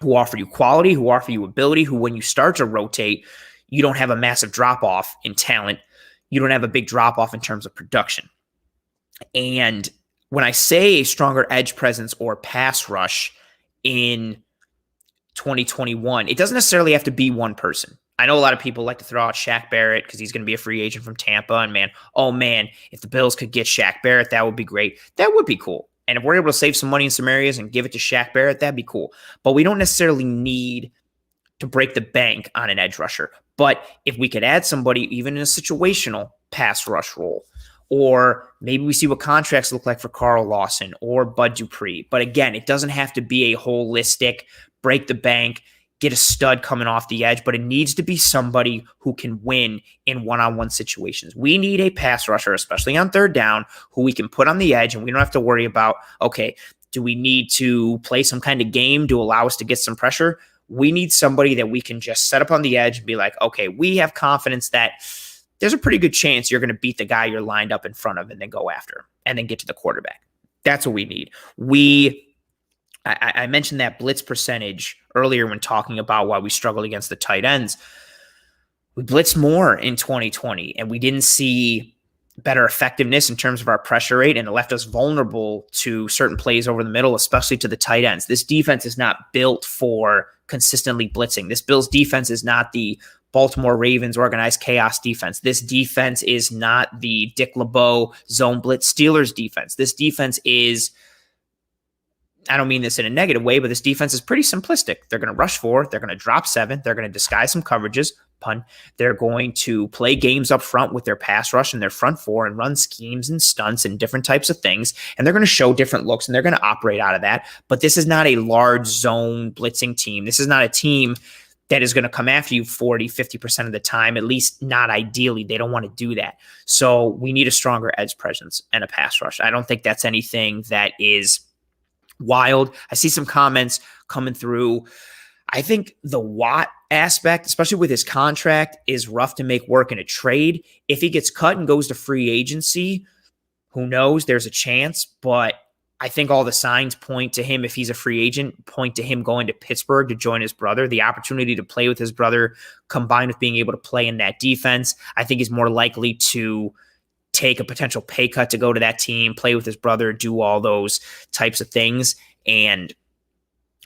who offer you quality, who offer you ability, who when you start to rotate, you don't have a massive drop-off in talent. You don't have a big drop-off in terms of production. And when I say a stronger edge presence or pass rush in 2021. It doesn't necessarily have to be one person. I know a lot of people like to throw out Shaq Barrett because he's going to be a free agent from Tampa. And man, if the Bills could get Shaq Barrett, that would be great. That would be cool. And if we're able to save some money in some areas and give it to Shaq Barrett, that'd be cool. But we don't necessarily need to break the bank on an edge rusher. But if we could add somebody, even in a situational pass rush role, or maybe we see what contracts look like for Carl Lawson or Bud Dupree. But again, it doesn't have to be a holistic break the bank, get a stud coming off the edge, but it needs to be somebody who can win in one-on-one situations. We need a pass rusher, especially on third down, who we can put on the edge, and we don't have to worry about, okay, do we need to play some kind of game to allow us to get some pressure? We need somebody that we can just set up on the edge and be like, okay, we have confidence that there's a pretty good chance you're going to beat the guy you're lined up in front of and then go after him and then get to the quarterback. That's what we need. I mentioned that blitz percentage earlier when talking about why we struggled against the tight ends. We blitzed more in 2020, and we didn't see better effectiveness in terms of our pressure rate, and it left us vulnerable to certain plays over the middle, especially to the tight ends. This defense is not built for consistently blitzing. This Bills defense is not the Baltimore Ravens organized chaos defense. This defense is not the Dick LeBeau zone blitz Steelers defense. This defense is, I don't mean this in a negative way, but this defense is pretty simplistic. They're going to rush 4. They're going to drop 7. They're going to disguise some coverages, pun. They're going to play games up front with their pass rush and their front 4 and run schemes and stunts and different types of things. And they're going to show different looks, and they're going to operate out of that. But this is not a large zone blitzing team. This is not a team that is going to come after you 40, 50% of the time, at least not ideally. They don't want to do that. So we need a stronger edge presence and a pass rush. I don't think that's anything that is wild. I see some comments coming through. I think the Watt aspect, especially with his contract, is rough to make work in a trade. If he gets cut and goes to free agency, who knows? There's a chance, but I think all the signs point to him, if he's a free agent, point to him going to Pittsburgh to join his brother. The opportunity to play with his brother combined with being able to play in that defense, I think he's more likely to take a potential pay cut to go to that team, play with his brother, do all those types of things. And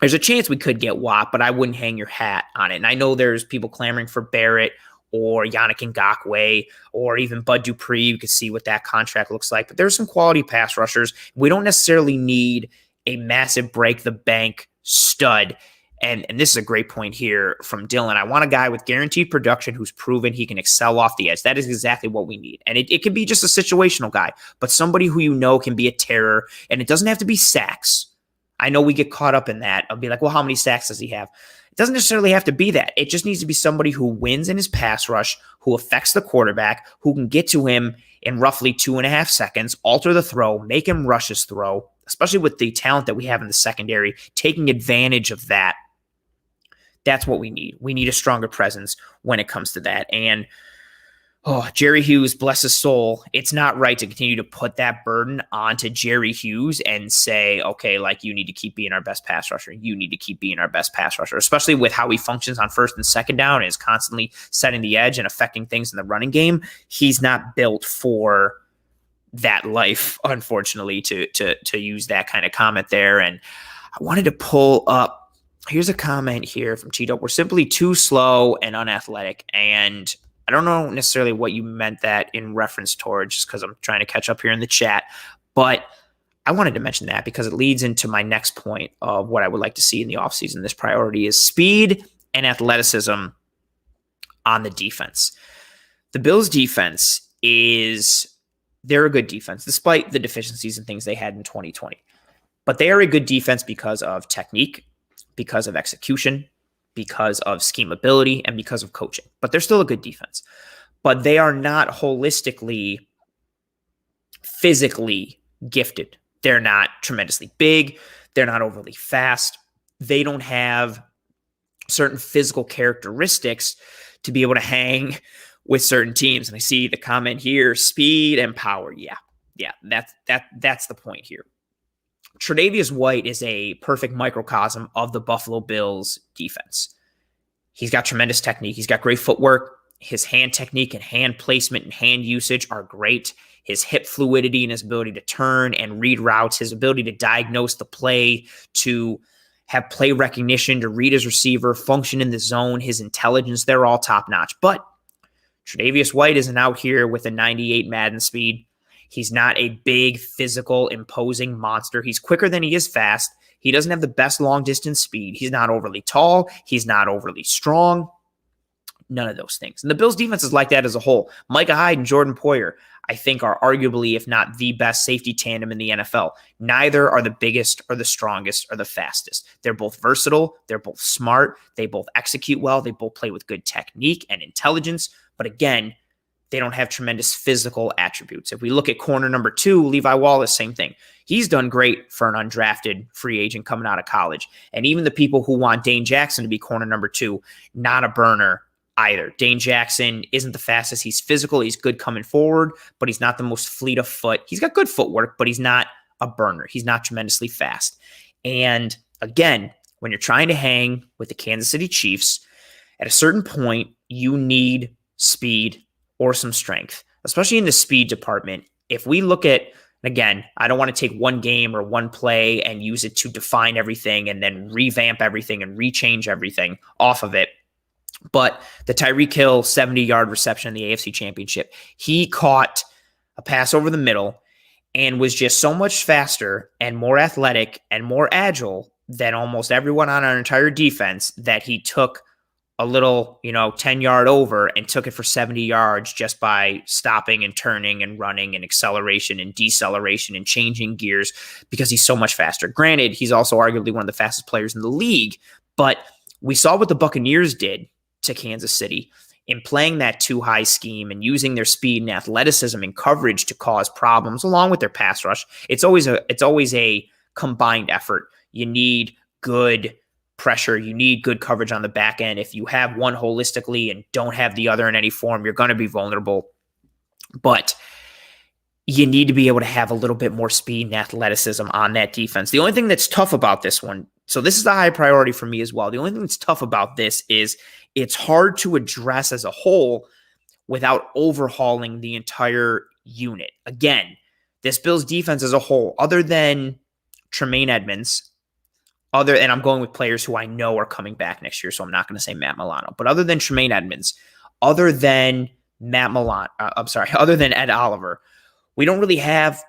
there's a chance we could get Watt, but I wouldn't hang your hat on it. And I know there's people clamoring for Barrett or Yannick Ngakoue or even Bud Dupree. You can see what that contract looks like. But there's some quality pass rushers. We don't necessarily need a massive break the bank stud. And this is a great point here from Dylan. I want a guy with guaranteed production who's proven he can excel off the edge. That is exactly what we need. And it can be just a situational guy, but somebody who you know can be a terror. And it doesn't have to be sacks. I know we get caught up in that. I'll be like, well, how many sacks does he have? It doesn't necessarily have to be that. It just needs to be somebody who wins in his pass rush, who affects the quarterback, who can get to him in roughly 2.5 seconds, alter the throw, make him rush his throw, especially with the talent that we have in the secondary, taking advantage of that. That's what we need. We need a stronger presence when it comes to that. And Jerry Hughes, bless his soul, it's not right to continue to put that burden onto Jerry Hughes and say, okay, like, you need to keep being our best pass rusher. You need to keep being our best pass rusher, especially with how he functions on first and second down and is constantly setting the edge and affecting things in the running game. He's not built for that life, unfortunately, to use that kind of comment there. And I wanted to pull up, here's a comment here from Cheeto. We're simply too slow and unathletic. And I don't know necessarily what you meant that in reference towards, just because I'm trying to catch up here in the chat. But I wanted to mention that because it leads into my next point of what I would like to see in the offseason. This priority is speed and athleticism on the defense. The Bills' defense they're a good defense, despite the deficiencies and things they had in 2020. But they are a good defense because of technique, because of execution, because of schemability, and because of coaching. But they're still a good defense. But they are not holistically, physically gifted. They're not tremendously big. They're not overly fast. They don't have certain physical characteristics to be able to hang with certain teams. And I see the comment here, speed and power. Yeah, that's the point here. Tre'Davious White is a perfect microcosm of the Buffalo Bills defense. He's got tremendous technique. He's got great footwork. His hand technique and hand placement and hand usage are great. His hip fluidity and his ability to turn and read routes, his ability to diagnose the play, to have play recognition to read his receiver, function in the zone, his intelligence, they're all top-notch. But Tre'Davious White isn't out here with a 98 Madden speed. He's not a big, physical, imposing monster. He's quicker than he is fast. He doesn't have the best long-distance speed. He's not overly tall. He's not overly strong. None of those things. And the Bills' defense is like that as a whole. Micah Hyde and Jordan Poyer, I think, are arguably, if not the best safety tandem in the NFL. Neither are the biggest or the strongest or the fastest. They're both versatile. They're both smart. They both execute well. They both play with good technique and intelligence. But again, they don't have tremendous physical attributes. If we look at corner number 2, Levi Wallace, same thing. He's done great for an undrafted free agent coming out of college. And even the people who want Dane Jackson to be corner number 2, not a burner either. Dane Jackson isn't the fastest. He's physical. He's good coming forward, but he's not the most fleet of foot. He's got good footwork, but he's not a burner. He's not tremendously fast. And again, when you're trying to hang with the Kansas City Chiefs, at a certain point, you need speed or some strength, especially in the speed department. If we look at, again, I don't want to take one game or one play and use it to define everything and then revamp everything and rechange everything off of it. But the Tyreek Hill 70-yard reception in the AFC Championship, he caught a pass over the middle and was just so much faster and more athletic and more agile than almost everyone on our entire defense that he took a little, 10-yard over and took it for 70 yards just by stopping and turning and running and acceleration and deceleration and changing gears because he's so much faster. Granted, he's also arguably one of the fastest players in the league, but we saw what the Buccaneers did to Kansas City in playing that too high scheme and using their speed and athleticism and coverage to cause problems along with their pass rush. It's always a combined effort. You need good pressure. You need good coverage on the back end. If you have one holistically and don't have the other in any form, you're going to be vulnerable. But you need to be able to have a little bit more speed and athleticism on that defense. The only thing that's tough about this one, so this is a high priority for me as well. The only thing that's tough about this is it's hard to address as a whole without overhauling the entire unit. Again, this Bills defense as a whole, other than Tremaine Edmonds, and I'm going with players who I know are coming back next year, so I'm not going to say Matt Milano, but other than Tremaine Edmonds, other than other than Ed Oliver, we don't really have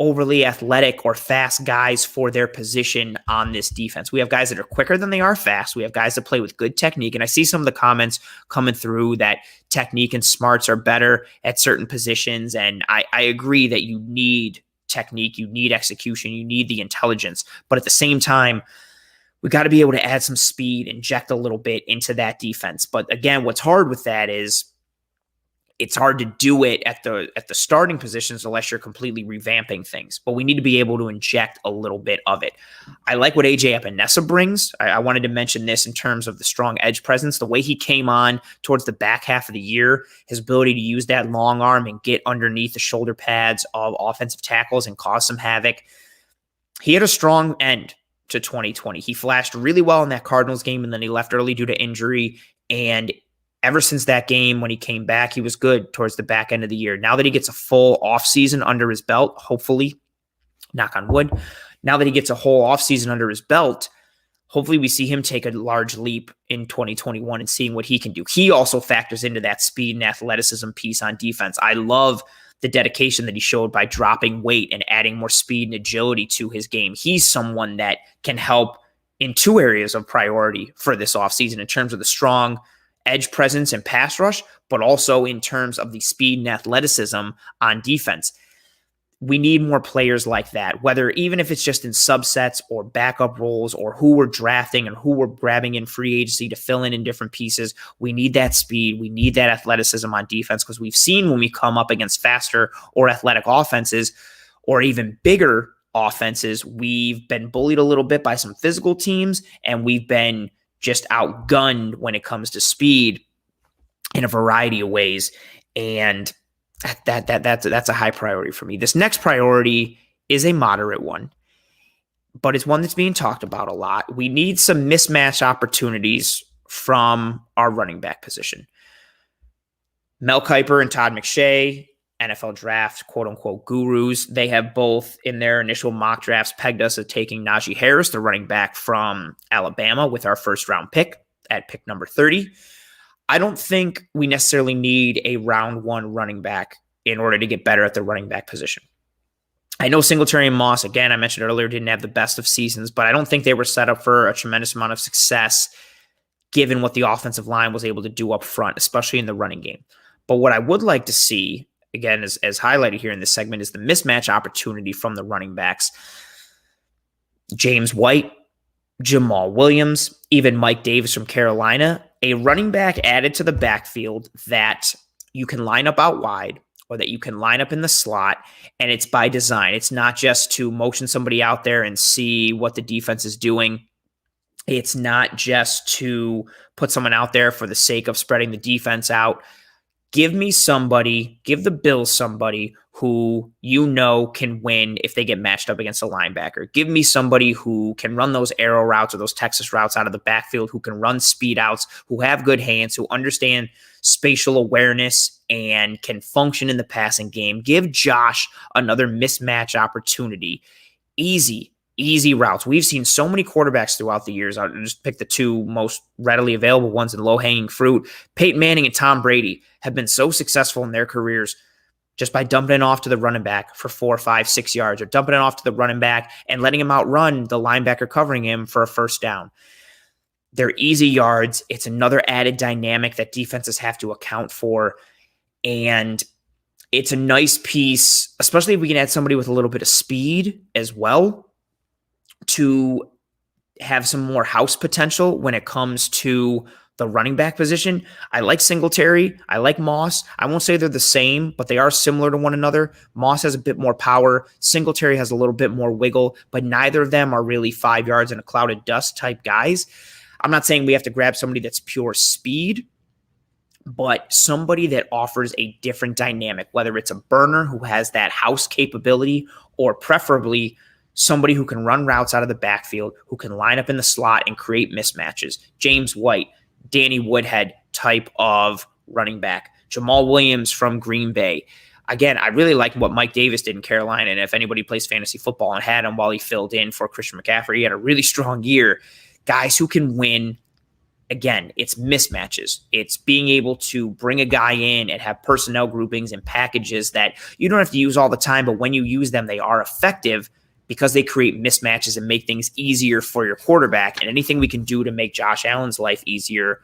overly athletic or fast guys for their position on this defense. We have guys that are quicker than they are fast. We have guys that play with good technique. And I see some of the comments coming through that technique and smarts are better at certain positions. And I agree that you need technique, you need execution, you need the intelligence. But at the same time, we got to be able to add some speed, inject a little bit into that defense. But again, what's hard with that is it's hard to do it at the starting positions unless you're completely revamping things. But we need to be able to inject a little bit of it. I like what AJ Epinesa brings. I wanted to mention this in terms of the strong edge presence. The way he came on towards the back half of the year, his ability to use that long arm and get underneath the shoulder pads of offensive tackles and cause some havoc. He had a strong end to 2020. He flashed really well in that Cardinals game, and then he left early due to injury. And ever since that game, when he came back, he was good towards the back end of the year. Now that he gets a full offseason under his belt, hopefully, knock on wood, now that he gets a whole offseason under his belt, hopefully we see him take a large leap in 2021 and seeing what he can do. He also factors into that speed and athleticism piece on defense. I love the dedication that he showed by dropping weight and adding more speed and agility to his game. He's someone that can help in two areas of priority for this offseason in terms of the strong edge presence and pass rush, but also in terms of the speed and athleticism on defense. We need more players like that, whether even if it's just in subsets or backup roles or who we're drafting and who we're grabbing in free agency to fill in different pieces. We need that speed. We need that athleticism on defense because we've seen when we come up against faster or athletic offenses or even bigger offenses, we've been bullied a little bit by some physical teams and we've been just outgunned when it comes to speed in a variety of ways. And that's a high priority for me. This next priority is a moderate one, but it's one that's being talked about a lot. We need some mismatch opportunities from our running back position. Mel Kiper and Todd McShay NFL draft, quote unquote, gurus. They have both in their initial mock drafts pegged us at taking Najee Harris, the running back from Alabama, with our first round pick at pick number 30. I don't think we necessarily need a round one running back in order to get better at the running back position. I know Singletary and Moss, again, I mentioned earlier, didn't have the best of seasons, but I don't think they were set up for a tremendous amount of success given what the offensive line was able to do up front, especially in the running game. But what I would like to see, again, as highlighted here in this segment, is the mismatch opportunity from the running backs. James White, Jamal Williams, even Mike Davis from Carolina, a running back added to the backfield that you can line up out wide or that you can line up in the slot, and it's by design. It's not just to motion somebody out there and see what the defense is doing. It's not just to put someone out there for the sake of spreading the defense out. Give the Bills somebody who you know can win if they get matched up against a linebacker. Give me somebody who can run those arrow routes or those Texas routes out of the backfield, who can run speed outs, who have good hands, who understand spatial awareness and can function in the passing game. Give Josh another mismatch opportunity. Easy routes. We've seen so many quarterbacks throughout the years. I'll just pick the two most readily available ones in low-hanging fruit. Peyton Manning and Tom Brady have been so successful in their careers just by dumping it off to the running back for 4, 5, 6 yards, or dumping it off to the running back and letting him outrun the linebacker covering him for a first down. They're easy yards. It's another added dynamic that defenses have to account for. And it's a nice piece, especially if we can add somebody with a little bit of speed as well, to have some more house potential when it comes to the running back position. I like Singletary. I like Moss. I won't say they're the same, but they are similar to one another. Moss has a bit more power. Singletary has a little bit more wiggle, but neither of them are really 5 yards in a cloud of dust type guys. I'm not saying we have to grab somebody that's pure speed, but somebody that offers a different dynamic, whether it's a burner who has that house capability, or preferably somebody who can run routes out of the backfield, who can line up in the slot and create mismatches. James White, Danny Woodhead type of running back. Jamal Williams from Green Bay. Again, I really like what Mike Davis did in Carolina, and if anybody plays fantasy football and had him while he filled in for Christian McCaffrey, he had a really strong year. Guys who can win. Again, it's mismatches. It's being able to bring a guy in and have personnel groupings and packages that you don't have to use all the time, but when you use them, they are effective because they create mismatches and make things easier for your quarterback. And anything we can do to make Josh Allen's life easier,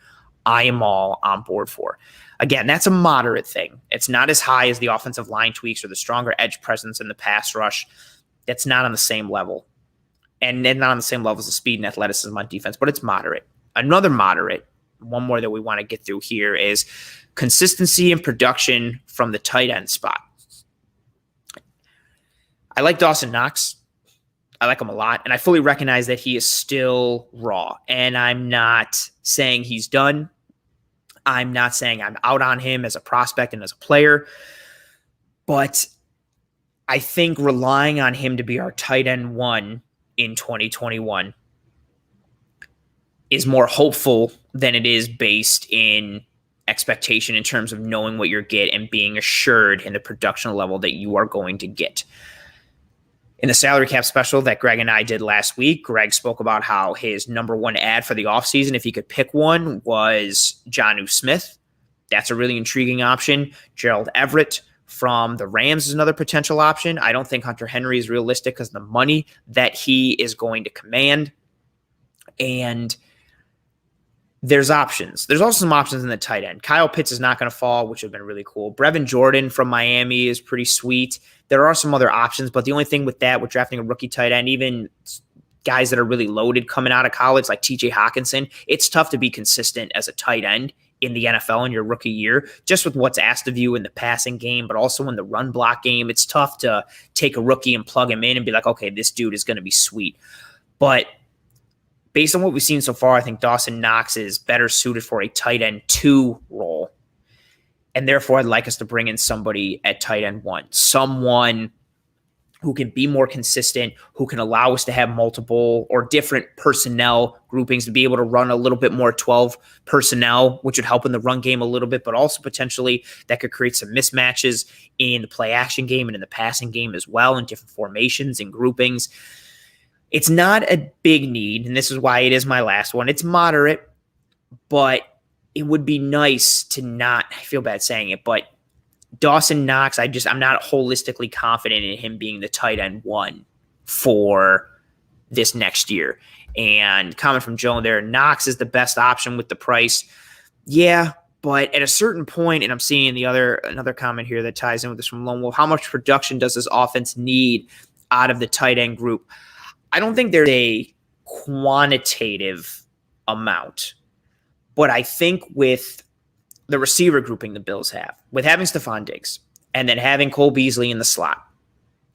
I am all on board for. Again, that's a moderate thing. It's not as high as the offensive line tweaks or the stronger edge presence in the pass rush. That's not on the same level. And then not on the same level as the speed and athleticism on defense, but it's moderate. Another moderate, one more that we want to get through here, is consistency and production from the tight end spot. I like Dawson Knox. I like him a lot, and I fully recognize that he is still raw, and I'm not saying he's done. I'm not saying I'm out on him as a prospect and as a player, but I think relying on him to be our tight end one in 2021 is more hopeful than it is based in expectation in terms of knowing what you're getting and being assured in the production level that you are going to get. In the salary cap special that Greg and I did last week, Greg spoke about how his number one ad for the offseason, if he could pick one, was Jonnu Smith. That's a really intriguing option. Gerald Everett from the Rams is another potential option. I don't think Hunter Henry is realistic because of the money that he is going to command. And there's options. There's also some options in the tight end. Kyle Pitts is not going to fall, which would have been really cool. Brevin Jordan from Miami is pretty sweet. There are some other options, but the only thing with that, with drafting a rookie tight end, even guys that are really loaded coming out of college like TJ Hawkinson, it's tough to be consistent as a tight end in the NFL in your rookie year, just with what's asked of you in the passing game, but also in the run block game. It's tough to take a rookie and plug him in and be like, okay, this dude is going to be sweet. But based on what we've seen so far, I think Dawson Knox is better suited for a tight end 2 role. And therefore, I'd like us to bring in somebody at tight end 1. Someone who can be more consistent, who can allow us to have multiple or different personnel groupings to be able to run a little bit more 12 personnel, which would help in the run game a little bit, but also potentially that could create some mismatches in the play action game and in the passing game as well, in different formations and groupings. It's not a big need, and this is why it is my last one. It's moderate, but it would be nice to not, I feel bad saying it, but Dawson Knox, I'm not holistically confident in him being the tight end one for this next year. And comment from Joe there, Knox is the best option with the price. Yeah, but at a certain point, and I'm seeing another comment here that ties in with this from Lone Wolf, how much production does this offense need out of the tight end group? I don't think there's a quantitative amount, but I think with the receiver grouping the Bills have, with having Stephon Diggs and then having Cole Beasley in the slot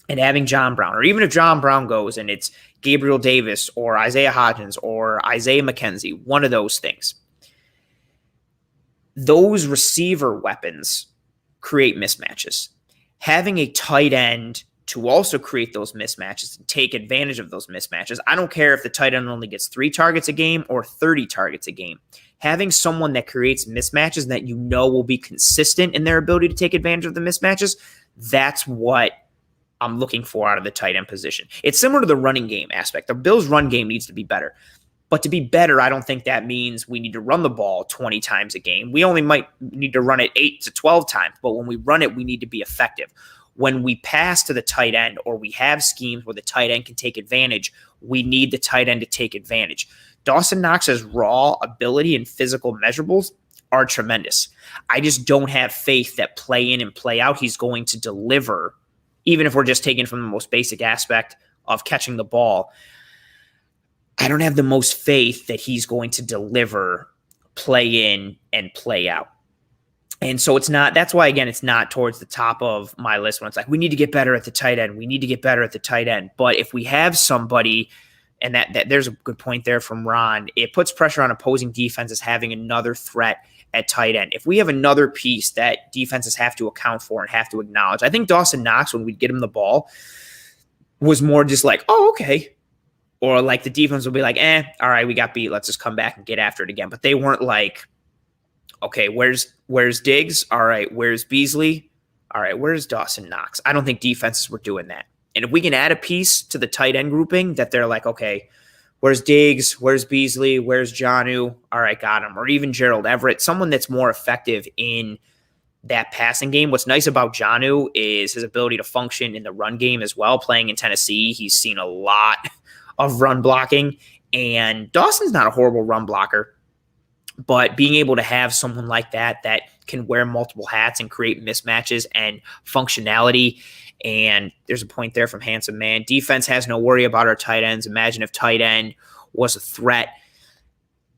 and having John Brown, or even if John Brown goes and it's Gabriel Davis or Isaiah Hodgins or Isaiah McKenzie, one of those things, those receiver weapons create mismatches. Having a tight end to also create those mismatches and take advantage of those mismatches. I don't care if the tight end only gets 3 targets a game or 30 targets a game. Having someone that creates mismatches that you know will be consistent in their ability to take advantage of the mismatches, that's what I'm looking for out of the tight end position. It's similar to the running game aspect. The Bills' run game needs to be better. But to be better, I don't think that means we need to run the ball 20 times a game. We only might need to run it 8 to 12 times, but when we run it, we need to be effective. When we pass to the tight end or we have schemes where the tight end can take advantage, we need the tight end to take advantage. Dawson Knox's raw ability and physical measurables are tremendous. I just don't have faith that play in and play out he's going to deliver, even if we're just taking from the most basic aspect of catching the ball. I don't have the most faith that he's going to deliver play in and play out. And so that's why, again, it's not towards the top of my list when it's like, we need to get better at the tight end. We need to get better at the tight end. But if we have somebody, and that there's a good point there from Ron, it puts pressure on opposing defenses having another threat at tight end. If we have another piece that defenses have to account for and have to acknowledge, I think Dawson Knox, when we get him the ball, was more just like, oh, okay. Or like the defense will be like, all right, we got beat. Let's just come back and get after it again. But they weren't like, okay, where's Diggs? All right, where's Beasley? All right, where's Dawson Knox? I don't think defenses were doing that. And if we can add a piece to the tight end grouping that they're like, okay, where's Diggs? Where's Beasley? Where's Jonnu? All right, got him. Or even Gerald Everett, someone that's more effective in that passing game. What's nice about Jonnu is his ability to function in the run game as well. Playing in Tennessee, he's seen a lot of run blocking. And Dawson's not a horrible run blocker. But being able to have someone like that can wear multiple hats and create mismatches and functionality. And there's a point there from Handsome Man. Defense has no worry about our tight ends. Imagine if tight end was a threat.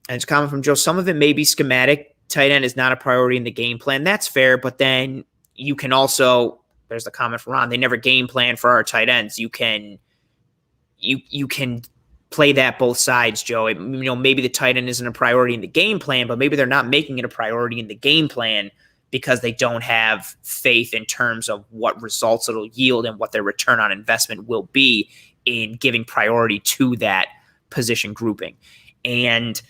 And it's coming from Joe. Some of it may be schematic. Tight end is not a priority in the game plan. That's fair. But then you can also, there's the comment from Ron, they never game plan for our tight ends. You can play that both sides, Joe. Maybe the tight end isn't a priority in the game plan, but maybe they're not making it a priority in the game plan because they don't have faith in terms of what results it'll yield and what their return on investment will be in giving priority to that position grouping. And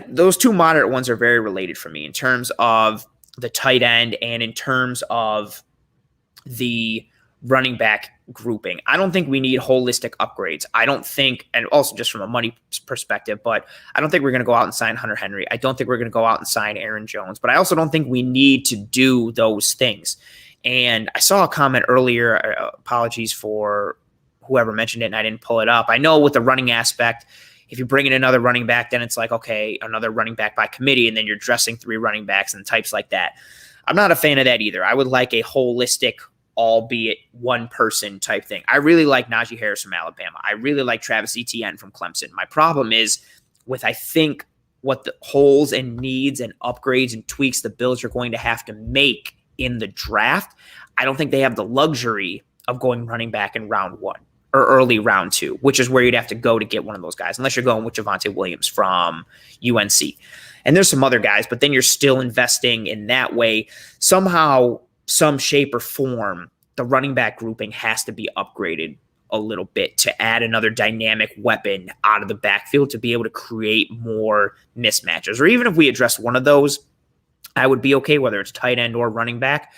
those two moderate ones are very related for me in terms of the tight end and in terms of the running back grouping. I don't think we need holistic upgrades. I don't think, and also just from a money perspective, but I don't think we're going to go out and sign Hunter Henry. I don't think we're going to go out and sign Aaron Jones, but I also don't think we need to do those things. And I saw a comment earlier, apologies for whoever mentioned it, and I didn't pull it up. I know with the running aspect, if you bring in another running back, then it's like, okay, another running back by committee, and then you're dressing 3 running backs and types like that. I'm not a fan of that either. I would like a holistic, albeit one person type thing. I really like Najee Harris from Alabama. I really like Travis Etienne from Clemson. My problem is with, I think, what the holes and needs and upgrades and tweaks the Bills are going to have to make in the draft. I don't think they have the luxury of going running back in round 1 or early round 2, which is where you'd have to go to get one of those guys, unless you're going with Javonte Williams from UNC. And there's some other guys, but then you're still investing in that way. Somehow, some shape or form, the running back grouping has to be upgraded a little bit to add another dynamic weapon out of the backfield to be able to create more mismatches. Or even if we address one of those, I would be okay, whether it's tight end or running back.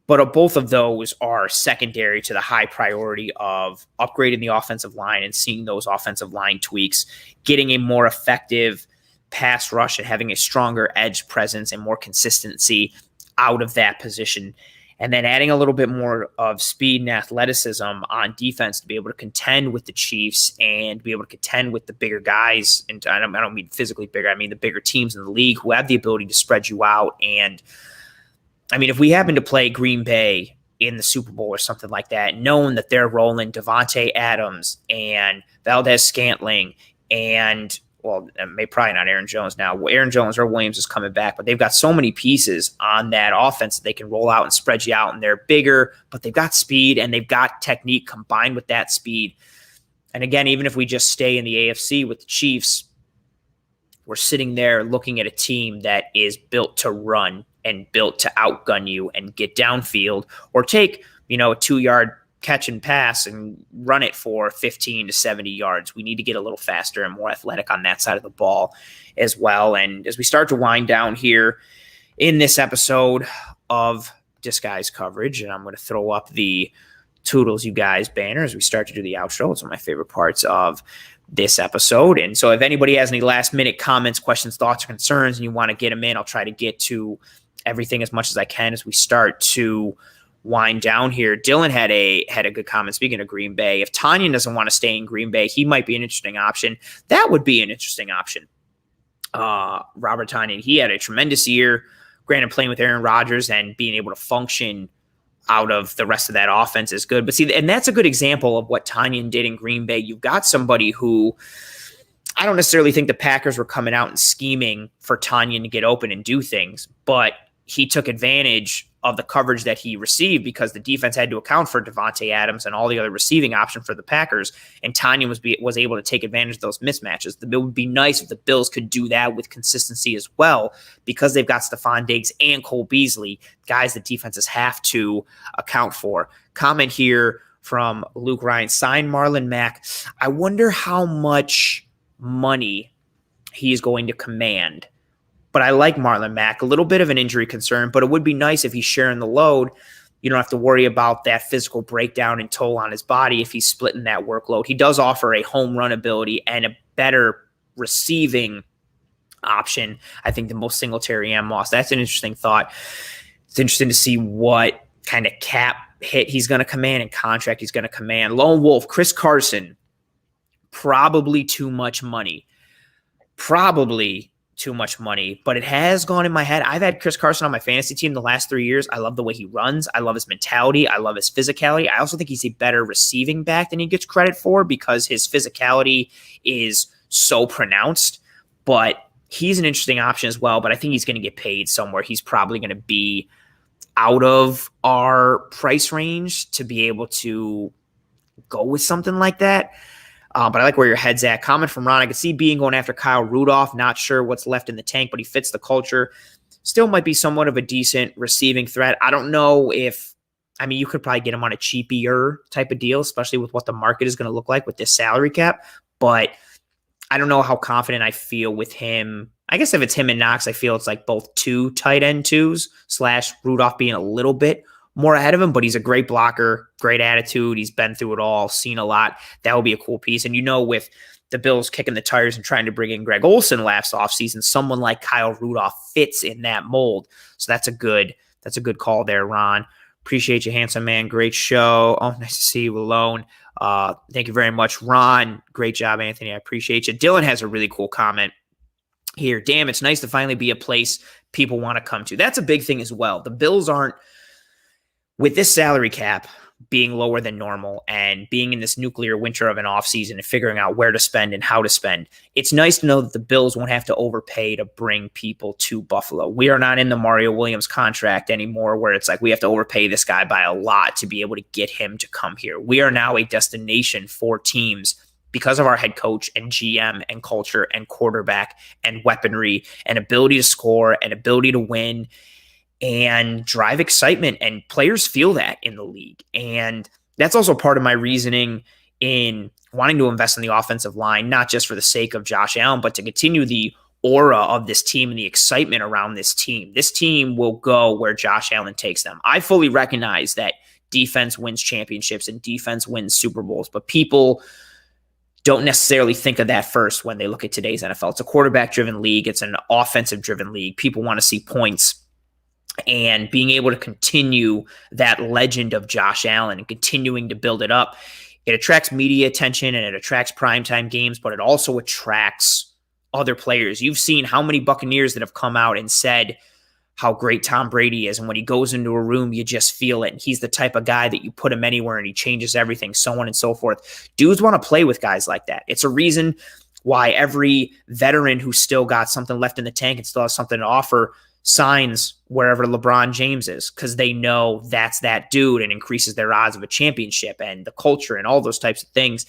But both of those are secondary to the high priority of upgrading the offensive line and seeing those offensive line tweaks, getting a more effective pass rush and having a stronger edge presence and more consistency out of that position. And then adding a little bit more of speed and athleticism on defense to be able to contend with the Chiefs and be able to contend with the bigger guys. And I don't mean physically bigger. I mean the bigger teams in the league who have the ability to spread you out. And I mean, if we happen to play Green Bay in the Super Bowl or something like that, knowing that they're rolling Devontae Adams and Valdez-Scantling and, well, probably not Aaron Jones now. Aaron Jones or Williams is coming back, but they've got so many pieces on that offense that they can roll out and spread you out, and they're bigger, but they've got speed and they've got technique combined with that speed. And again, even if we just stay in the AFC with the Chiefs, we're sitting there looking at a team that is built to run and built to outgun you and get downfield or take, a 2-yard catch and pass and run it for 15 to 70 yards. We need to get a little faster and more athletic on that side of the ball as well. And as we start to wind down here in this episode of Disguise Coverage, and I'm going to throw up the Toodles You Guys banner as we start to do the outro. It's one of my favorite parts of this episode. And so if anybody has any last minute comments, questions, thoughts, or concerns, and you want to get them in, I'll try to get to everything as much as I can as we start to wind down here. Dylan had a good comment. Speaking of Green Bay, if Tanyan doesn't want to stay in Green Bay, he might be an interesting option. That would be an interesting option. Robert Tanyan, he had a tremendous year, granted playing with Aaron Rodgers and being able to function out of the rest of that offense is good. But see, and that's a good example of what Tanyan did in Green Bay. You've got somebody who, I don't necessarily think the Packers were coming out and scheming for Tanyan to get open and do things, but he took advantage of the coverage that he received because the defense had to account for Devontae Adams and all the other receiving options for the Packers, and Tanyan was able to take advantage of those mismatches. It would be nice if the Bills could do that with consistency as well because they've got Stephon Diggs and Cole Beasley, guys that defenses have to account for. Comment here from Luke Ryan, sign Marlon Mack. I wonder how much money he is going to command. But I like Marlon Mack, a little bit of an injury concern, but it would be nice if he's sharing the load. You don't have to worry about that physical breakdown and toll on his body if he's splitting that workload. He does offer a home run ability and a better receiving option, I think, than most Singletary and Moss. That's an interesting thought. It's interesting to see what kind of cap hit he's going to command and contract he's going to command. Lone Wolf, Chris Carson, probably too much money. Too much money, but it has gone in my head. I've had Chris Carson on my fantasy team the last 3 years. I love the way he runs. I love his mentality. I love his physicality. I also think he's a better receiving back than he gets credit for because his physicality is so pronounced, but he's an interesting option as well, but I think he's going to get paid somewhere. He's probably going to be out of our price range to be able to go with something like that. But I like where your head's at. Comment from Ron. I could see Bean going after Kyle Rudolph. Not sure what's left in the tank, but he fits the culture. Still might be somewhat of a decent receiving threat. I don't know if, you could probably get him on a cheapier type of deal, especially with what the market is going to look like with this salary cap. But I don't know how confident I feel with him. I guess if it's him and Knox, I feel it's like both two tight end twos / Rudolph being a little bit more ahead of him, but he's a great blocker, great attitude. He's been through it all, seen a lot. That would be a cool piece. And with the Bills kicking the tires and trying to bring in Greg Olsen last offseason, someone like Kyle Rudolph fits in that mold. So that's a good call there, Ron. Appreciate you, handsome man. Great show. Oh, nice to see you alone. Thank you very much, Ron. Great job, Anthony. I appreciate you. Dylan has a really cool comment here. Damn, it's nice to finally be a place people want to come to. That's a big thing as well. The Bills aren't, with this salary cap being lower than normal and being in this nuclear winter of an offseason and figuring out where to spend and how to spend, it's nice to know that the Bills won't have to overpay to bring people to Buffalo. We are not in the Mario Williams contract anymore where it's like we have to overpay this guy by a lot to be able to get him to come here. We are now a destination for teams because of our head coach and GM and culture and quarterback and weaponry and ability to score and ability to win. and drive excitement. And players feel that in the league. And that's also part of my reasoning in wanting to invest in the offensive line, not just for the sake of Josh Allen, but to continue the aura of this team and the excitement around this team. This team will go where Josh Allen takes them. I fully recognize that defense wins championships and defense wins Super Bowls, but people don't necessarily think of that first when they look at today's NFL. It's a quarterback-driven league. It's an offensive-driven league. People want to see points. And being able to continue that legend of Josh Allen and continuing to build it up, it attracts media attention and it attracts primetime games, but it also attracts other players. You've seen how many Buccaneers that have come out and said how great Tom Brady is. And when he goes into a room, you just feel it. And he's the type of guy that you put him anywhere and he changes everything, so on and so forth. Dudes want to play with guys like that. It's a reason why every veteran who's still got something left in the tank and still has something to offer signs wherever LeBron James is, because they know that's that dude and increases their odds of a championship and the culture and all those types of things.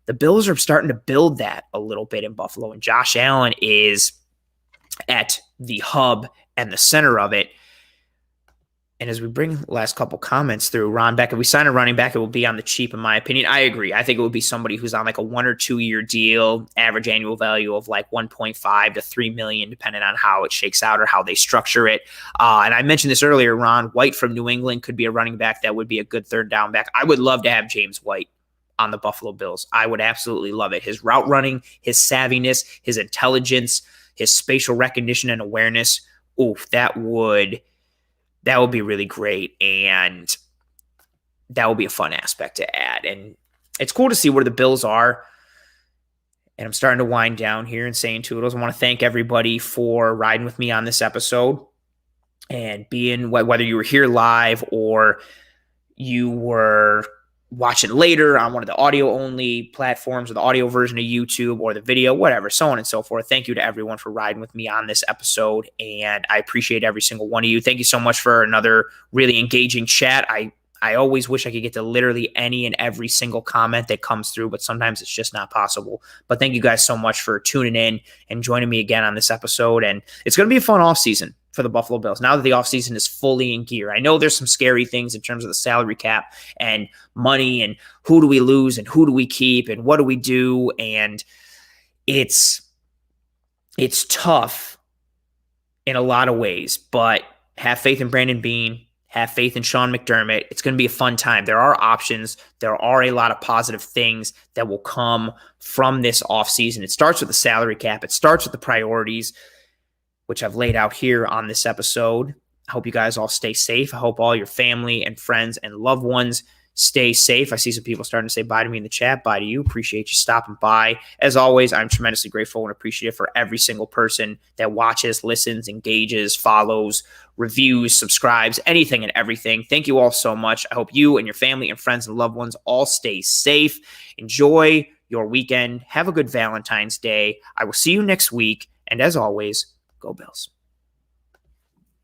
The Bills are starting to build that a little bit in Buffalo, and Josh Allen is at the hub and the center of it. And as we bring the last couple comments through, Ron Beck, if we sign a running back, it will be on the cheap, in my opinion. I agree. I think it would be somebody who's on like a 1 or 2 year deal, average annual value of like 1.5 to 3 million, depending on how it shakes out or how they structure it. And I mentioned this earlier, Ron White from New England could be a running back that would be a good third down back. I would love to have James White on the Buffalo Bills. I would absolutely love it. His route running, his savviness, his intelligence, his spatial recognition and awareness. Oof, that would be really great, and that will be a fun aspect to add. And it's cool to see where the Bills are. And I'm starting to wind down here and saying toodles. I want to thank everybody for riding with me on this episode and being, whether you were here live or you were watch it later on one of the audio-only platforms or the audio version of YouTube or the video, whatever, so on and so forth. Thank you to everyone for riding with me on this episode, and I appreciate every single one of you. Thank you so much for another really engaging chat. I always wish I could get to literally any and every single comment that comes through, but sometimes it's just not possible. But thank you guys so much for tuning in and joining me again on this episode, and it's going to be a fun offseason for the Buffalo Bills now that the offseason is fully in gear. I know there's some scary things in terms of the salary cap and money and who do we lose and who do we keep and what do we do, and it's tough in a lot of ways, but have faith in Brandon Beane. Have faith in Sean McDermott. It's going to be a fun time. There are options. There are a lot of positive things that will come from this offseason. It starts with the salary cap. It starts with the priorities, which I've laid out here on this episode. I hope you guys all stay safe. I hope all your family and friends and loved ones stay safe. I see some people starting to say bye to me in the chat. Bye to you. Appreciate you stopping by. As always, I'm tremendously grateful and appreciative for every single person that watches, listens, engages, follows, reviews, subscribes, anything and everything. Thank you all so much. I hope you and your family and friends and loved ones all stay safe. Enjoy your weekend. Have a good Valentine's Day. I will see you next week. And as always, go Bills.